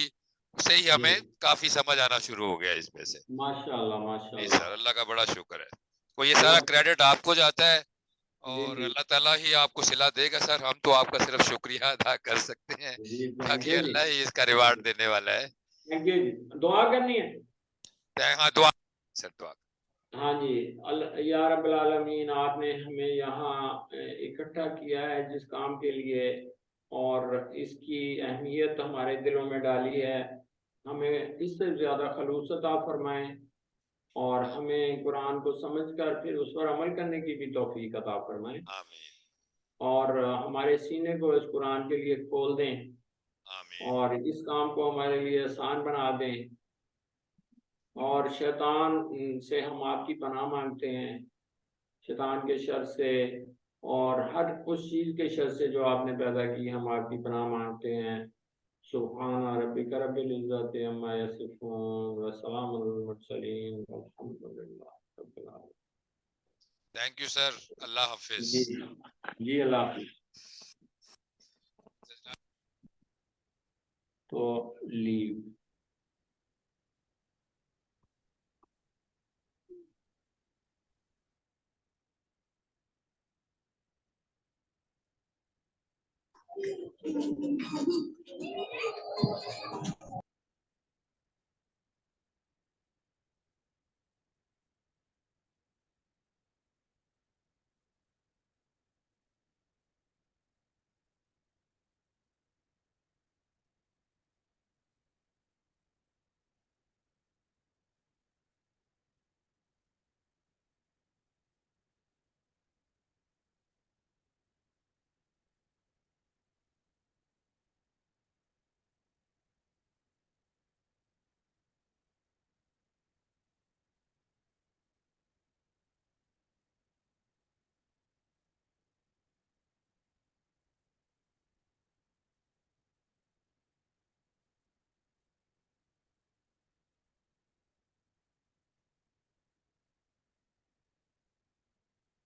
से ही हमें काफी समझ आना शुरू हो गया इसमें से। माशाल्लाह जी माशाल्लाह। सर, अल्लाह का बड़ा शुक्र है। तो ये सारा बहुत क्रेडिट आपको जाता है, जी और जी अल्लाह ताला ही आपको सिला देगा सर, हम तो आपका सिर्फ शुक्रिया अदा कर सकते हैं, जी, थैंक बाकी यू जी, अल्लाह ही इसका रिवार्ड देने वाला है। थैंक यू जी। दुआ करनी है। हाँ, दुआ सर, दुआ। हाँ जी। या रब्बल आलमीन, आपने हमें यहाँ इकट्ठा किया है जिस काम के लिए, और इसकी अहमियत हमारे दिलों में डाली है। हमें इससे ज़्यादा खलूस अता फरमाएं, और हमें कुरान को समझकर फिर उस पर अमल करने की भी तौफीक अता फरमाएं, आमीन और हमारे सीने को इस कुरान के लिए खोल दें, आमीन। और इस काम को हमारे लिए आसान बना दें। और शैतान से हम आपकी पनाह मांगते हैं, शैतान के शर से, और हर उस चीज़ के शर से जो आपने पैदा की, हम आपकी पनाह मांगते हैं। सुब्हान रब्बिक रब्बिल इज्जति अम्मा यसिफून व सलामुल मुरसलीन वल्हम्दुलिल्लाहि रब्बिल आलमीन। थैंक यू सर, अल्लाह हाफिज। जी जी, अल्लाह हाफिज। तो लीव।